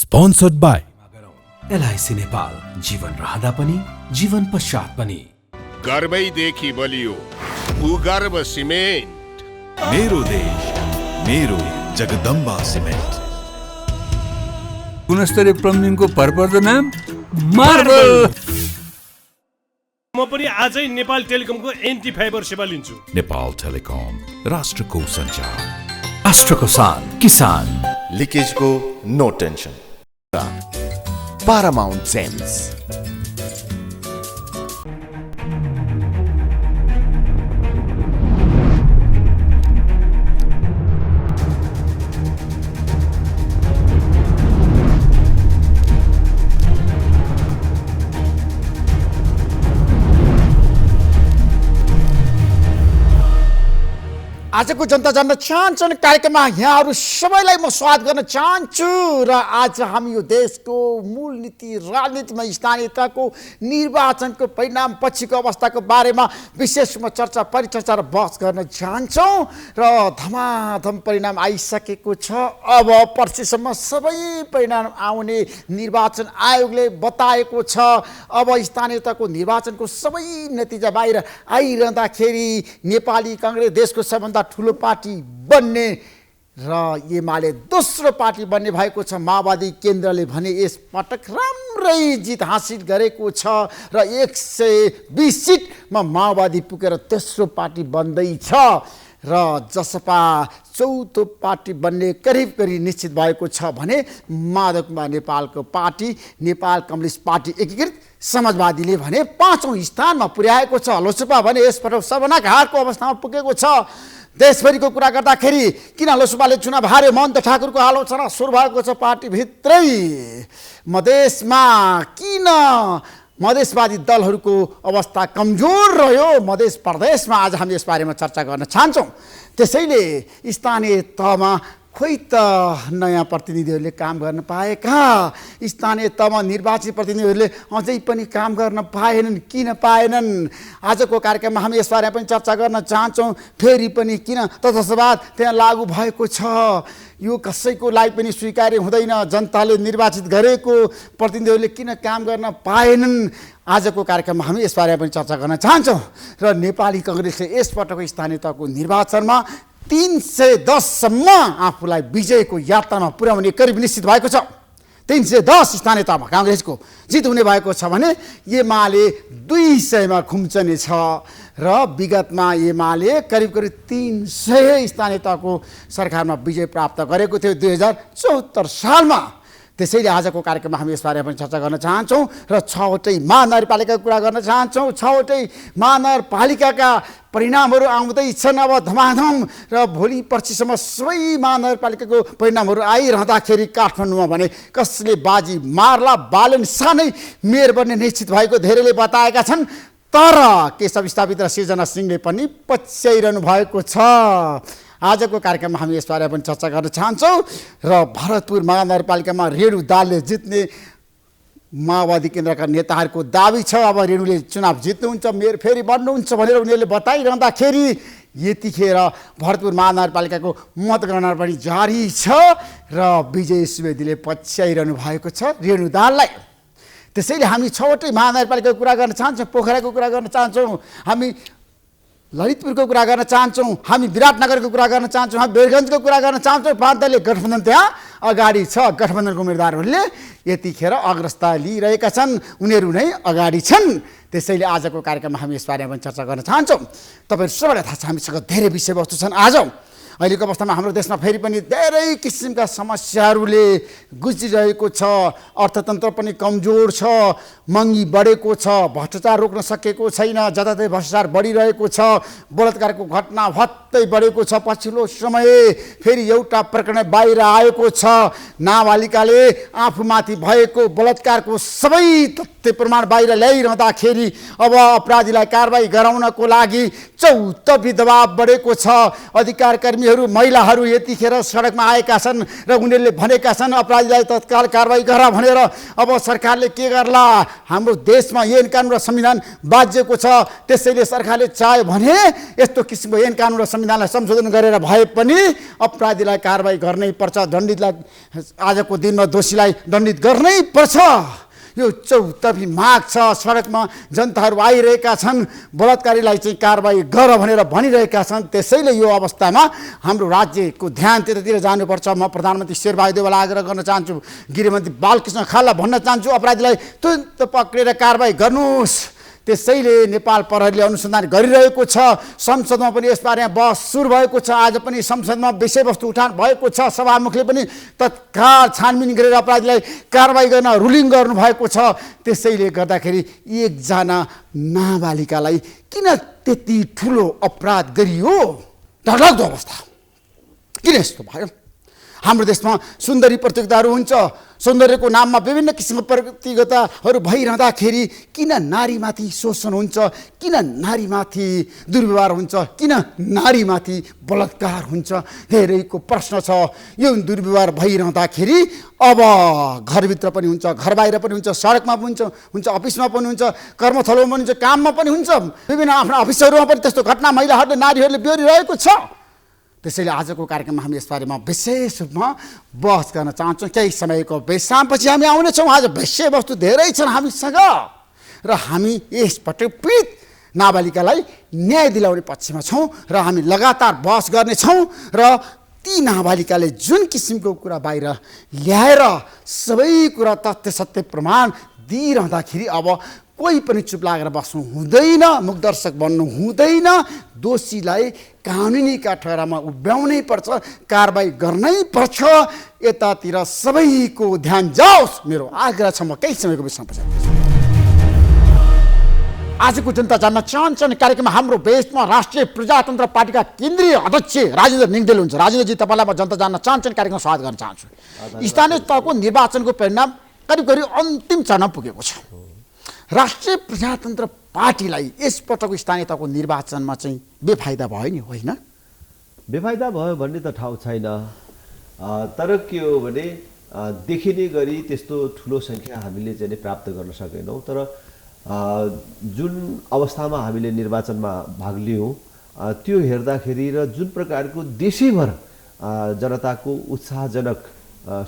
Sponsored by LIC Nepal, जीवन रहँदा पनि जीवन पश्चात पनि। गर्वैदेखि बलियो भूगर्भ सिमेन्ट। मेरो देश मेरो जगदम्बा सिमेन्ट। गुणस्तरीय प्लम्बिङको भरपर्दो नाम मार्बल। म पनि आजै नेपाल टेलिकमको एन्टी फाइबर सेवा लिन्छु। नेपाल टेलिकम, राष्ट्रको सञ्चार, राष्ट्रको शान, किसान। लिकेजको नो टेन्सन। Paramount Gems। आजको जनता जान्न चाहन्छन् कार्यक्रममा यहाँहरू सबैलाई म स्वागत गर्न चाहन्छु। र आज हामी यो देशको मूल नीति राजनीतिमा स्थानीयताको निर्वाचनको परिणाम पछिको अवस्थाको बारेमा विशेष रूपमा चर्चा परिचर्चा र बहस गर्न चाहन्छौँ। र धमाधम परिणाम आइसकेको छ। अब पर्सिसम्म सबै परिणाम आउने निर्वाचन आयोगले बताएको छ। अब स्थानीयताको निर्वाचनको सबै नतिजा बाहिर आइरहँदाखेरि नेपाली काङ्ग्रेस देशको सबभन्दा ठुलो पार्टी बन्ने र एमाले दोस्रो पार्टी बन्ने भएको छ। माओवादी केन्द्रले भने यस पटक राम्रै जित हासिल गरेको छ र 120 सिटमा माओवादी पुगेर तेस्रो पार्टी बन्दैछ र जसपा चौथो पार्टी बन्ने करिब निश्चित भएको छ भने माधवकुमार नेपालको पार्टी नेपाल कम्युनिस्ट पार्टी एकीकृत समाजवादीले भने 5औं स्थानमा पुर्याएको छ। लोसपा भने यसपटक सर्वनाक हारको अवस्थामा पुगेको छ। देशभरिको कुरा गर्दाखेरि किन लोसपाले चुनाव हार्यो, महन्त ठाकुरको आलोचना सुरु भएको छ पार्टीभित्रै। मधेसमा किन मधेसवादी दलहरूको अवस्था कमजोर रह्यो मधेस प्रदेशमा, आज हामी यस बारेमा चर्चा गर्न चाहन्छौँ। त्यसैले स्थानीय तहमा खोइ त नयाँ प्रतिनिधिहरूले काम गर्न पाएका, स्थानीय तहमा निर्वाचित प्रतिनिधिहरूले अझै पनि काम गर्न पाएनन्। किन पाएनन्? आजको कार्यक्रममा हामी यस बारेमा पनि चर्चा गर्न चाहन्छौँ। फेरि पनि किन तत्सवाद त्यहाँ लागू भएको छ, यो कसैको लागि पनि स्वीकार्य हुँदैन। जनताले निर्वाचित गरेको प्रतिनिधिहरूले किन काम गर्न पाएनन्? आजको कार्यक्रममा हामी यस बारेमा पनि चर्चा गर्न चाहन्छौँ। र नेपाली काङ्ग्रेसले यसपटकको स्थानीय तहको निर्वाचनमा 310 सम्म आफूलाई विजयको यात्रामा पुर्याउने करिब निश्चित भएको छ। 310 स्थानीय तहमा काङ्ग्रेसको जित हुने भएको छ भने एमाले 200मा खुम्चने छ र विगतमा एमाले करिब 300 स्थानीय तहको सरकारमा विजय प्राप्त गरेको थियो 2074 सालमा। त्यसैले आजको कार्यक्रममा हामी यसबारे पनि चर्चा गर्न चाहन्छौँ र 6वटै महानगरपालिकाको कुरा गर्न चाहन्छौँ। 6वटै महानगरपालिकाका परिणामहरू आउँदैछन् अब धमाधम र भोलि पर्सिसम्म सबै महानगरपालिकाको परिणामहरू आइरहँदाखेरि काठमाडौँमा भने कसले बाजी मार्ला बालन सानै मेयर बन्ने निश्चित भएको धेरैले बताएका छन्। तर केशव स्थापित र सृजना सिंहले पनि पछ्याइरहनु भएको छ। आजको कार्यक्रममा हामी यसबारे पनि चर्चा गर्न चाहन्छौँ। र भरतपुर महानगरपालिकामा रेणु दालले जित्ने माओवादी केन्द्रका नेताहरूको दाबी छ। अब रेणुले चुनाव जित्नुहुन्छ, मेयर फेरि बन्नुहुन्छ भनेर उनीहरूले बताइरहँदाखेरि यतिखेर भरतपुर महानगरपालिकाको मतगणना पनि जारी छ र विजय सुवेदीले पछ्याइरहनु भएको छ रेणु दाललाई। त्यसैले हामी 6वटै महानगरपालिकाको कुरा गर्न चाहन्छौँ, पोखराको कुरा गर्न चाहन्छौँ, हामी ललितपुरको कुरा गर्न चाहन्छौँ, हामी विराटनगरको कुरा गर्न चाहन्छौँ, हामी वीरगञ्जको कुरा गर्न चाहन्छौँ। पाँचदलीय गठबन्धन त्यहाँ अगाडि छ। गठबन्धनको उम्मेदवारहरूले यतिखेर अग्रता लिइरहेका छन्, उनीहरू नै अगाडि छन्। त्यसैले आजको कार्यक्रममा हामी यसबारेमा पनि चर्चा गर्न चाहन्छौँ। तपाईँहरू सबैलाई थाहा छ हामीसँग धेरै विषयवस्तु छन्। आज अहिलेको अवस्थामा हाम्रो देशमा फेरि पनि धेरै किसिमका समस्याहरूले गुज्रिरहेको छ। अर्थतन्त्र पनि कमजोर छ, महँगी बढेको छ, भ्रष्टाचार रोक्न सकेको छैन, जताततै भ्रष्टाचार बढिरहेको छ, बलात्कारको घटना भत्तै बढेको छ। पछिल्लो समय फेरि एउटा प्रकरण बाहिर आएको छ। नाबालिकाले आफूमाथि भएको बलात्कारको सबै तथ्य प्रमाण बाहिर ल्याइरहँदाखेरि अब अपराधीलाई कारबाही गराउनको लागि चौतर्फी दबाब बढेको छ। अधिकार कर्मीहरू महिलाहरू यतिखेर सडकमा आएका छन् र उनीहरूले भनेका छन् अपराधीलाई तत्काल कारबाही गर भनेर। अब सरकारले के गर्ला? हाम्रो देशमा ऐन कानुन र संविधान बाँझेको छ। त्यसैले सरकारले चाह्यो भने यस्तो किसिमको ऐन कानुन र संविधानलाई संशोधन गरेर भए पनि अपराधीलाई कारबाही गर्नै पर्छ, दण्डितलाई आजको दिनमा दोषीलाई दण्डित गर्नै पर्छ। यो चौतर्फी माग छ, सडकमा जनताहरू आइरहेका छन्, बलात्कारीलाई चाहिँ कारबाही गर भनेर भनिरहेका छन्। त्यसैले यो अवस्थामा हाम्रो राज्यको ध्यान त्यतातिर जानुपर्छ। म प्रधानमन्त्री शेरबहादुर देउवालाई आग्रह गर्न चाहन्छु, गृहमन्त्री बालकृष्ण खाललाई भन्न चाहन्छु, अपराधीलाई तुरन्त पक्रेर कारबाही गर्नुहोस्। त्यसैले नेपाल प्रहरीले अनुसन्धान गरिरहेको छ। संसदमा पनि यसबारे बहस सुरु भएको छ। आज पनि संसदमा विषयवस्तु उठान भएको छ। सभामुखले पनि तत्काल छानबिन गरेर अपराधीलाई कारबाही गर्न रुलिङ गर्नुभएको छ। त्यसैले गर्दाखेरि एकजना नाबालिकालाई किन त्यति ठुलो अपराध गरियो? डरलाग्दो अवस्था। किन यस्तो भयो? हाम्रो देशमा सुन्दरी प्रतियोगिताहरू हुन्छ, सौन्दर्यको नाममा विभिन्न किसिमको प्रतियोगिताहरू भइरहँदाखेरि किन नारीमाथि शोषण हुन्छ, किन नारीमाथि दुर्व्यवहार हुन्छ, किन नारीमाथि बलात्कार हुन्छ? धेरैको प्रश्न छ। यो दुर्व्यवहार भइरहँदाखेरि अब घरभित्र पनि हुन्छ, घर बाहिर पनि हुन्छ, सडकमा पनि हुन्छ, अफिसमा पनि हुन्छ, कर्मस्थलमा पनि हुन्छ, काममा पनि हुन्छ। विभिन्न आफ्ना अफिसहरूमा पनि त्यस्तो घटना महिलाहरूले नारीहरूले बेहोरिरहेको छ। त्यसैले आजको कार्यक्रममा हामी यसबारेमा विशेष रूपमा बहस गर्न चाहन्छौँ। केही समयको विश्रामपछि हामी आउनेछौँ। आज विषयवस्तु धेरै छन् हामीसँग र हामी यसपटक पीडित नाबालिकालाई न्याय दिलाउने पक्षमा छौँ र हामी लगातार बहस गर्नेछौँ। र ती नाबालिकाले जुन किसिमको कुरा बाहिर ल्याएर सबै कुरा तथ्य सत्य प्रमाण दिइरहँदाखेरि अब कोही पनि चुप लागेर बस्नु हुँदैन, मुखदर्शक बन्नु हुँदैन। दोषीलाई कानुनी कठघरामा उभ्याउनै पर्छ, कारबाही गर्नै पर्छ। यतातिर सबैको ध्यान जाओस्, मेरो आग्रह छ। म केही समयको विश्रामपछि आजको जनता जान्न चाहन्छन् कार्यक्रममा हाम्रो बेसमा राष्ट्रिय प्रजातन्त्र पार्टीका केन्द्रीय अध्यक्ष राजेन्द्र निगदेल हुन्छ। राजेन्द्रजी, तपाईँलाई म जनता जान्न चाहन्छन् कार्यक्रममा स्वागत गर्न चाहन्छु। स्थानीय तहको निर्वाचनको परिणाम करिब करिब अन्तिम चरणमा पुगेको छ। राष्ट्रिय प्रजातन्त्र पार्टीलाई यसपटकको स्थानीय तहको निर्वाचनमा चाहिँ बेफाइदा भयो नि, होइन? बेफाइदा भयो भन्ने त ठाउँ छैन। तर के हो भने देखिने गरी त्यस्तो ठुलो सङ्ख्या हामीले चाहिँ प्राप्त गर्न सकेनौँ। तर जुन अवस्थामा हामीले निर्वाचनमा भाग लियौँ त्यो हेर्दाखेरि र जुन प्रकारको देशैभर जनताको उत्साहजनक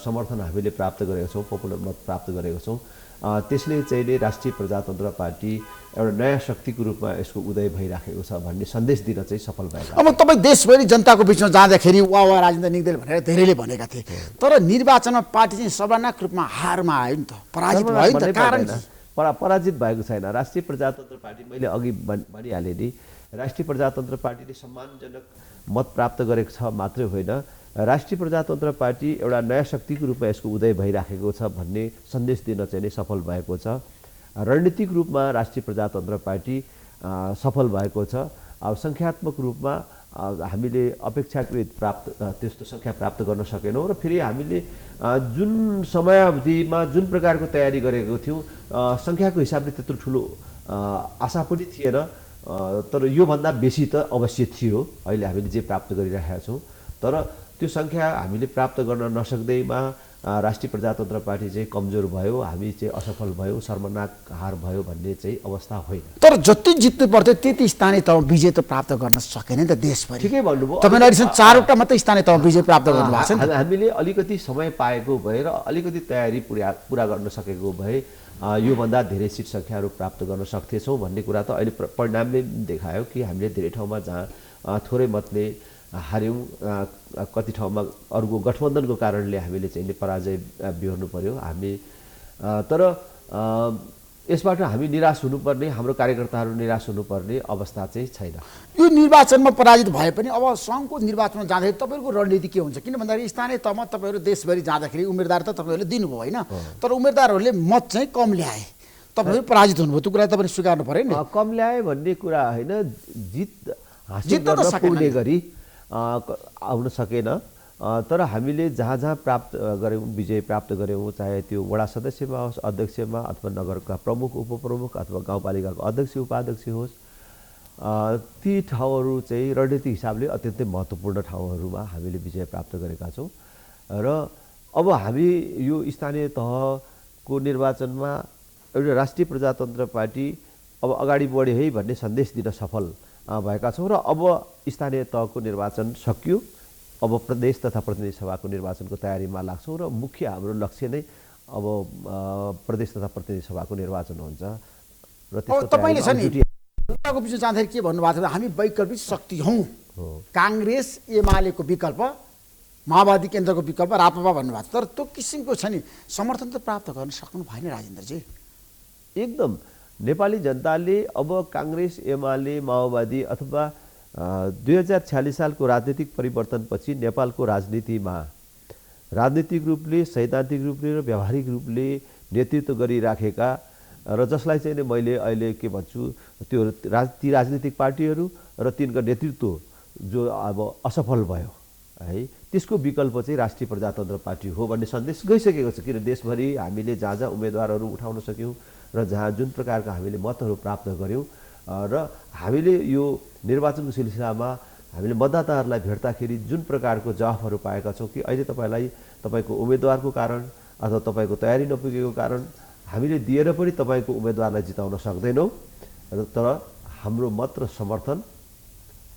समर्थन हामीले प्राप्त गरेका छौँ, पपुलर मत प्राप्त गरेका छौँ, त्यसले चाहिँ नि राष्ट्रिय प्रजातन्त्र पार्टी एउटा नयाँ शक्तिको रूपमा यसको उदय भइराखेको छ भन्ने सन्देश दिन चाहिँ सफल भएको। अब तपाईँ देशभरि जनताको बिचमा जाँदाखेरि वा राजेन्द्र निगदेल भनेर धेरैले भनेका थिए, तर निर्वाचनमा पार्टी चाहिँ सर्वानाक रूपमा हारमा आयो नि त, पराजित भयो नि त। कारण पराजित भएको छैन। राष्ट्रिय प्रजातन्त्र पार्टी मैले अघि भनिहालेँ नि, राष्ट्रिय प्रजातन्त्र पार्टीले सम्मानजनक मत प्राप्त गरेको छ मात्रै होइन, राष्ट्रिय प्रजातन्त्र पार्टी एउटा नयाँ शक्तिको रूपमा यसको उदय भइराखेको छ भन्ने सन्देश दिन चाहिँ सफल भएको छ। रणनीतिक रूपमा राष्ट्रिय प्रजातन्त्र पार्टी सफल भएको छ। अब सङ्ख्यात्मक रूपमा हामीले अपेक्षाकृत त्यस्तो सङ्ख्या प्राप्त गर्न सकेनौँ र फेरि हामीले जुन समयावधिमा जुन प्रकारको तयारी गरेको थियौँ सङ्ख्याको हिसाबले त्यत्रो ठुलो आशा पनि थिएन। तर योभन्दा बेसी त अवश्य थियो अहिले हामीले जे प्राप्त गरिरहेका छौँ। तर त्यो सङ्ख्या हामीले प्राप्त गर्न नसक्दैमा राष्ट्रिय प्रजातन्त्र पार्टी चाहिँ कमजोर भयो, हामी चाहिँ असफल भयो, सर्वनाक हार भयो भन्ने चाहिँ अवस्था होइन। तर जति जित्नु पर्थ्यो त्यति स्थानीय तह विजय त प्राप्त गर्न सकेन नि त देशभरि। ठिकै भन्नुभयो। तपाईँले अहिलेसम्म 4वटा मात्रै स्थानीय तह विजय प्राप्त गर्नुभएको छ। हामीले अलिकति समय पाएको भए र अलिकति तयारी पुरा गर्न सकेको भए योभन्दा धेरै सिट सङ्ख्याहरू प्राप्त गर्न सक्थेछौँ भन्ने कुरा त अहिले परिणामले देखायो कि हामीले धेरै ठाउँमा जहाँ थोरै मतले हार्यौँ, कति ठाउँमा अरूको गठबन्धनको कारणले हामीले चाहिँ पराजय बिहोर्नु पर्यो हामी। तर यसबाट हामी निराश हुनुपर्ने, हाम्रो कार्यकर्ताहरू निराश हुनुपर्ने अवस्था चाहिँ छैन। यो निर्वाचनमा पराजित भए पनि अब सङ्घको निर्वाचनमा जाँदाखेरि तपाईँहरूको रणनीति के हुन्छ? किन भन्दाखेरि स्थानीय तहमा तपाईँहरू देशभरि जाँदाखेरि उम्मेदवार त तपाईँहरूले दिनुभयो होइन, तर उम्मेदवारहरूले मत चाहिँ कम ल्याए, तपाईँहरू पराजित हुनुभयो। त्यो कुरा तपाईँले स्वीकार्नु पऱ्यो नि। कम ल्याए भन्ने कुरा होइन, जित हासिल गर्न पुग्ने गरी आउन सकेन। तर हामीले जहाँ जहाँ प्राप्त गऱ्यौँ, विजय प्राप्त गऱ्यौँ, चाहे त्यो वडा सदस्यमा होस्, अध्यक्षमा, अथवा नगरका प्रमुख उपप्रमुख अथवा गाउँपालिकाको अध्यक्ष उपाध्यक्ष होस्, ती ठाउँहरू चाहिँ रणनीतिक हिसाबले अत्यन्तै महत्त्वपूर्ण ठाउँहरूमा हामीले विजय प्राप्त गरेका छौँ। र अब हामी यो स्थानीय तहको निर्वाचनमा एउटा राष्ट्रिय प्रजातन्त्र पार्टी अब अगाडि बढ्यो है भन्ने सन्देश दिन सफल भएका छौँ र अब स्थानीय तहको निर्वाचन सकियो। अब प्रदेश तथा प्रतिनिधि सभाको निर्वाचनको तयारीमा लाग्छौँ र मुख्य हाम्रो लक्ष्य नै अब प्रदेश तथा प्रतिनिधि सभाको निर्वाचन हुन्छ र त्यसको तपाईँले छ नि तयारीमा कुराको विषय जाँदाखेरि के भन्नुभएको थियो, हामी वैकल्पिक शक्ति हौँ, काङ्ग्रेस एमालेको विकल्प, माओवादी केन्द्रको विकल्प, राप्रपा भन्नुभएको थियो। तर त्यो किसिमको छ नि समर्थन त प्राप्त गर्न सक्नु भएन राजेन्द्रजी। एकदम नेपाली जनताले अब काङ्ग्रेस एमाले माओवादी अथवा 2046 सालको राजनीतिक परिवर्तनपछि नेपालको राजनीतिमा राजनीतिक रूपले सैद्धान्तिक रूपले र व्यावहारिक रूपले नेतृत्व गरिराखेका र जसलाई चाहिँ मैले अहिले के भन्छु त्यो ती राजनीतिक पार्टीहरू र तिनका नेतृत्व जो अब असफल भयो है, त्यसको विकल्प चाहिँ राष्ट्रिय प्रजातन्त्र पार्टी हो भन्ने सन्देश गइसकेको छ। किन देशभरि हामीले जहाँ जहाँ उम्मेदवारहरू उठाउन सक्यौँ र जहाँ जुन प्रकारका हामीले मतहरू प्राप्त गऱ्यौँ र हामीले यो निर्वाचनको सिलसिलामा हामीले मतदाताहरूलाई भेट्दाखेरि जुन प्रकारको जवाफहरू पाएका छौँ कि अहिले तपाईँको उम्मेदवारको कारण अथवा तपाईँको तयारी नपुगेको कारण हामीले दिएर पनि तपाईँको उम्मेदवारलाई जिताउन सक्दैनौँ तर हाम्रो मत र समर्थन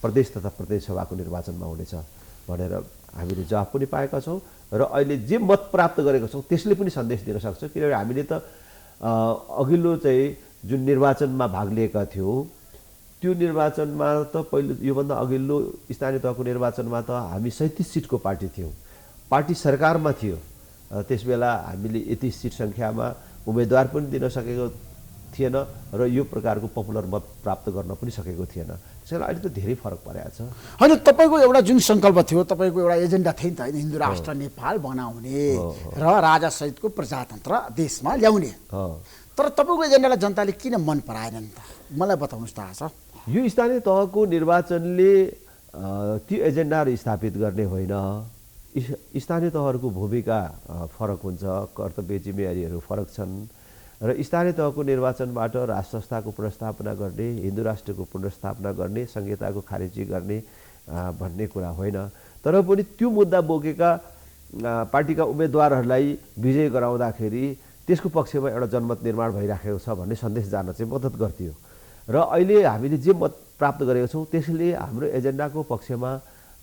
प्रदेश तथा प्रतिनिधि सभाको निर्वाचनमा हुनेछ भनेर हामीले जवाफ पनि पाएका छौँ र अहिले जे मत प्राप्त गरेका छौँ त्यसले पनि सन्देश दिन सक्छ। किनभने हामीले त अघिल्लो चाहिँ जुन निर्वाचनमा भाग लिएका थियौँ त्यो निर्वाचनमा त पहिलो योभन्दा अघिल्लो स्थानीय तहको निर्वाचनमा त हामी 37 सिटको पार्टी थियौँ, पार्टी सरकारमा थियो। त्यसबेला हामीले यति सिट सङ्ख्यामा उम्मेदवार पनि दिन सकेको थिएन र यो प्रकारको पपुलर मत प्राप्त गर्न पनि सकेको थिएन। त्यसैले अहिले त धेरै फरक परेको छ। होइन, तपाईँको एउटा जुन सङ्कल्प थियो, तपाईँको एउटा एजेन्डा थियो नि त होइन, हिन्दू राष्ट्र नेपाल बनाउने र राजासहितको प्रजातन्त्र देशमा ल्याउने। तर तपाईँको एजेन्डालाई जनताले किन मन पराएनन् त, मलाई बताउनुहोस् त आज। यो स्थानीय तहको निर्वाचनले ती एजेन्डाहरू स्थापित गर्ने होइन। स्थानीय तहहरूको भूमिका फरक हुन्छ, कर्तव्य जिम्मेवारीहरू फरक छन् र स्थानीय तहको निर्वाचनबाट राष्ट्र संस्थाको पुनर्स्थापना गर्ने, हिन्दू राष्ट्रको पुनर्स्थापना गर्ने, संहिताको खारेजी गर्ने भन्ने कुरा होइन। तर पनि त्यो मुद्दा बोकेका पार्टीका उम्मेदवारहरूलाई विजय गराउँदाखेरि त्यसको पक्षमा एउटा जनमत निर्माण भइराखेको छ भन्ने सन्देश जान चाहिँ मद्दत गर्थ्यो र अहिले हामीले जे मत प्राप्त गरेका छौँ त्यसले हाम्रो एजेन्डाको पक्षमा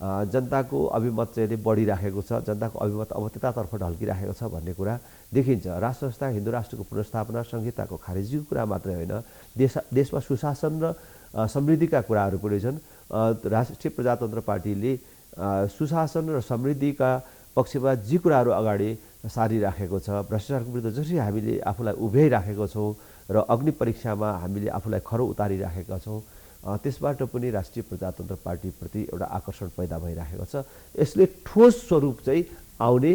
जनताको अभिमत चाहिँ बढिराखेको छ, जनताको अभिमत अब त्यतातर्फ ढल्किराखेको छ भन्ने कुरा देखिन्छ। राष्ट्र संस्था हिन्दू राष्ट्रको पुनर्स्थापना संहिताको खारेजीको कुरा मात्रै होइन, देशमा सुशासन र समृद्धिका कुराहरू पनि छन्। राष्ट्रिय प्रजातन्त्र पार्टीले सुशासन र समृद्धिका पक्षमा जे कुराहरू अगाडि सारिराखेको छ, भ्रष्टाचारको विरुद्ध जसरी हामीले आफूलाई उभ्याइराखेको छौँ र अग्नि परीक्षामा हामीले आफूलाई खरो उतारिराखेका छौँ, त्यसबाट पनि राष्ट्रिय प्रजातन्त्र पार्टीप्रति एउटा आकर्षण पैदा भइराखेको छ। यसले ठोस स्वरूप चाहिँ आउने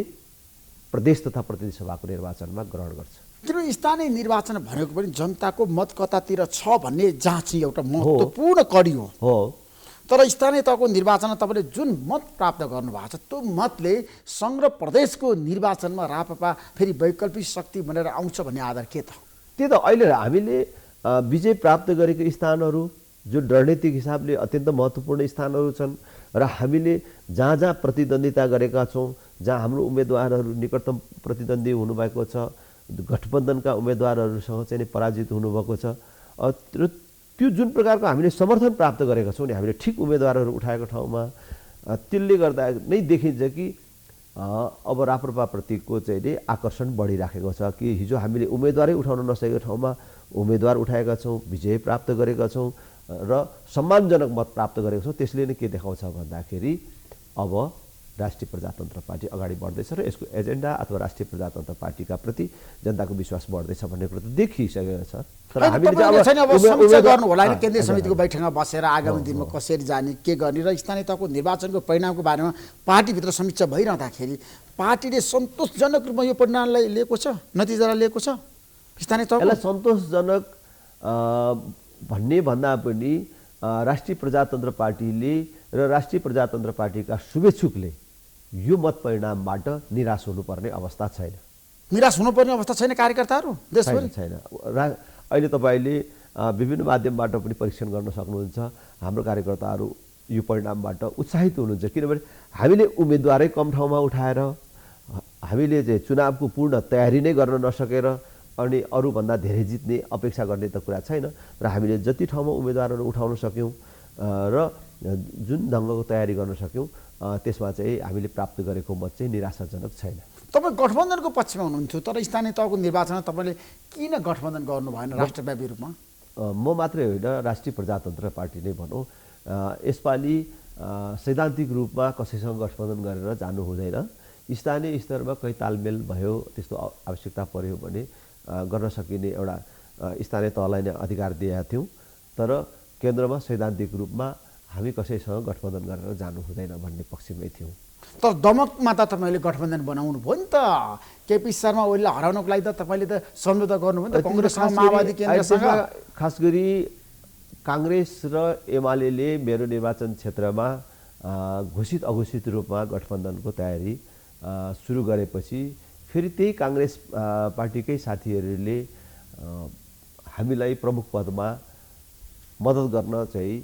प्रदेश तथा प्रतिनिधि सभाको निर्वाचनमा ग्रहण गर्छ। किनभने स्थानीय निर्वाचन भनेको पनि जनताको मत कतातिर छ भन्ने जाँच एउटा महत्त्वपूर्ण कडी हो। तर स्थानीय तहको निर्वाचनमा तपाईँले जुन मत प्राप्त गर्नुभएको छ त्यो मतले सङ्घ र प्रदेशको निर्वाचनमा राप्रपा फेरि वैकल्पिक शक्ति भनेर आउँछ भन्ने आधार के त? त्यही त अहिले हामीले विजय प्राप्त गरेको स्थानहरू जुन रणनीतिक हिसाबले अत्यन्त महत्त्वपूर्ण स्थानहरू छन् र हामीले जहाँ जहाँ प्रतिद्वन्दिता गरेका छौँ, जहाँ हाम्रो उम्मेदवारहरू निकटतम प्रतिद्वन्दी हुनुभएको छ, गठबन्धनका उम्मेदवारहरूसँग चाहिँ पराजित हुनुभएको छ र त्यो जुन प्रकारको हामीले समर्थन प्राप्त गरेका छौँ नि, हामीले ठिक उम्मेदवारहरू उठाएको ठाउँमा त्यसले गर्दा नै देखिन्छ कि अब राप्रपाप्रतिको चाहिँ आकर्षण बढिराखेको छ कि हिजो हामीले उम्मेदवारै उठाउन नसकेको ठाउँमा उम्मेदवार उठाएका छौँ, विजय प्राप्त गरेका छौँ र सम्मानजनक मत प्राप्त गरेको छौँ। त्यसले नै के देखाउँछ भन्दाखेरि अब राष्ट्रिय प्रजातन्त्र पार्टी अगाडि बढ्दैछ र यसको एजेन्डा अथवा राष्ट्रिय प्रजातन्त्र पार्टीका प्रति जनताको विश्वास बढ्दैछ भन्ने कुरो त देखिसकेको छ। तर हामीले अब समीक्षा गर्नु होला नि, केन्द्रीय समितिको बैठकमा बसेर आगामी दिनमा कसरी जाने, के गर्ने र स्थानीय तहको निर्वाचनको परिणामको बारेमा पार्टीभित्र समीक्षा भइरहँदाखेरि पार्टीले सन्तोषजनक रूपमा यो परिणामलाई लिएको छ, नतिजालाई लिएको छ स्थानीय तहको? यसलाई सन्तोषजनक भन्ने भन्दा पनि राष्ट्रिय प्रजातन्त्र पार्टीले र राष्ट्रिय प्रजातन्त्र पार्टीका शुभेच्छुकले यो मत परिणामबाट निराश हुनुपर्ने अवस्था छैन। निराश हुनुपर्ने अवस्था छैन कार्यकर्ताहरू देशभरि? छैन। अहिले तपाईँले विभिन्न माध्यमबाट पनि परीक्षण गर्न सक्नुहुन्छ। हाम्रो कार्यकर्ताहरू यो परिणामबाट उत्साहित हुनुहुन्छ किनभने हामीले उम्मेदवारै कम ठाउँमा उठाएर हामीले चाहिँ चुनावको पूर्ण तयारी नै गर्न नसकेर अनि अरूभन्दा धेरै जित्ने अपेक्षा गर्ने त कुरा छैन र हामीले जति ठाउँमा उम्मेदवारहरू उठाउन सक्यौँ र जुन ढङ्गको तयारी गर्न सक्यौँ त्यसमा चाहिँ हामीले प्राप्त गरेको मत चाहिँ निराशाजनक छैन। तपाईँ गठबन्धनको पक्षमा हुनुहुन्थ्यो, तर स्थानीय तहको निर्वाचनमा तपाईँले किन गठबन्धन गर्नु भएन राष्ट्रव्यापी रूपमा? म मात्रै होइन, राष्ट्रिय प्रजातन्त्र पार्टी नै भनौँ, यसपालि सैद्धान्तिक रूपमा कसैसँग गठबन्धन गरेर जानु हुँदैन। स्थानीय स्तरमा कहीँ तालमेल भयो, त्यस्तो आवश्यकता पर्यो भने गर्न सकिने एउटा स्थानीय तहलाई नै अधिकार दिएका थियौँ। तर केन्द्रमा सैद्धान्तिक रूपमा हामी कसैसँग गठबन्धन गरेर जानु हुँदैन भन्ने पक्षमै थियौँ। तर दमकमा त तपाईँले गठबन्धन बनाउनु भयो नि त। केपी शर्मा ओलीलाई हराउनको लागि त तपाईँले त सम्झौता गर्नुभयो नि त कङ्ग्रेससँग, माओवादी केन्द्रसँग। खास गरी काङ्ग्रेस र एमाले मेरो निर्वाचन क्षेत्रमा घोषित अघोषित रूपमा गठबन्धनको तयारी सुरु गरेपछि फेरि त्यही काङ्ग्रेस पार्टीकै साथीहरूले हामीलाई प्रमुख पदमा मद्दत गर्न चाहिँ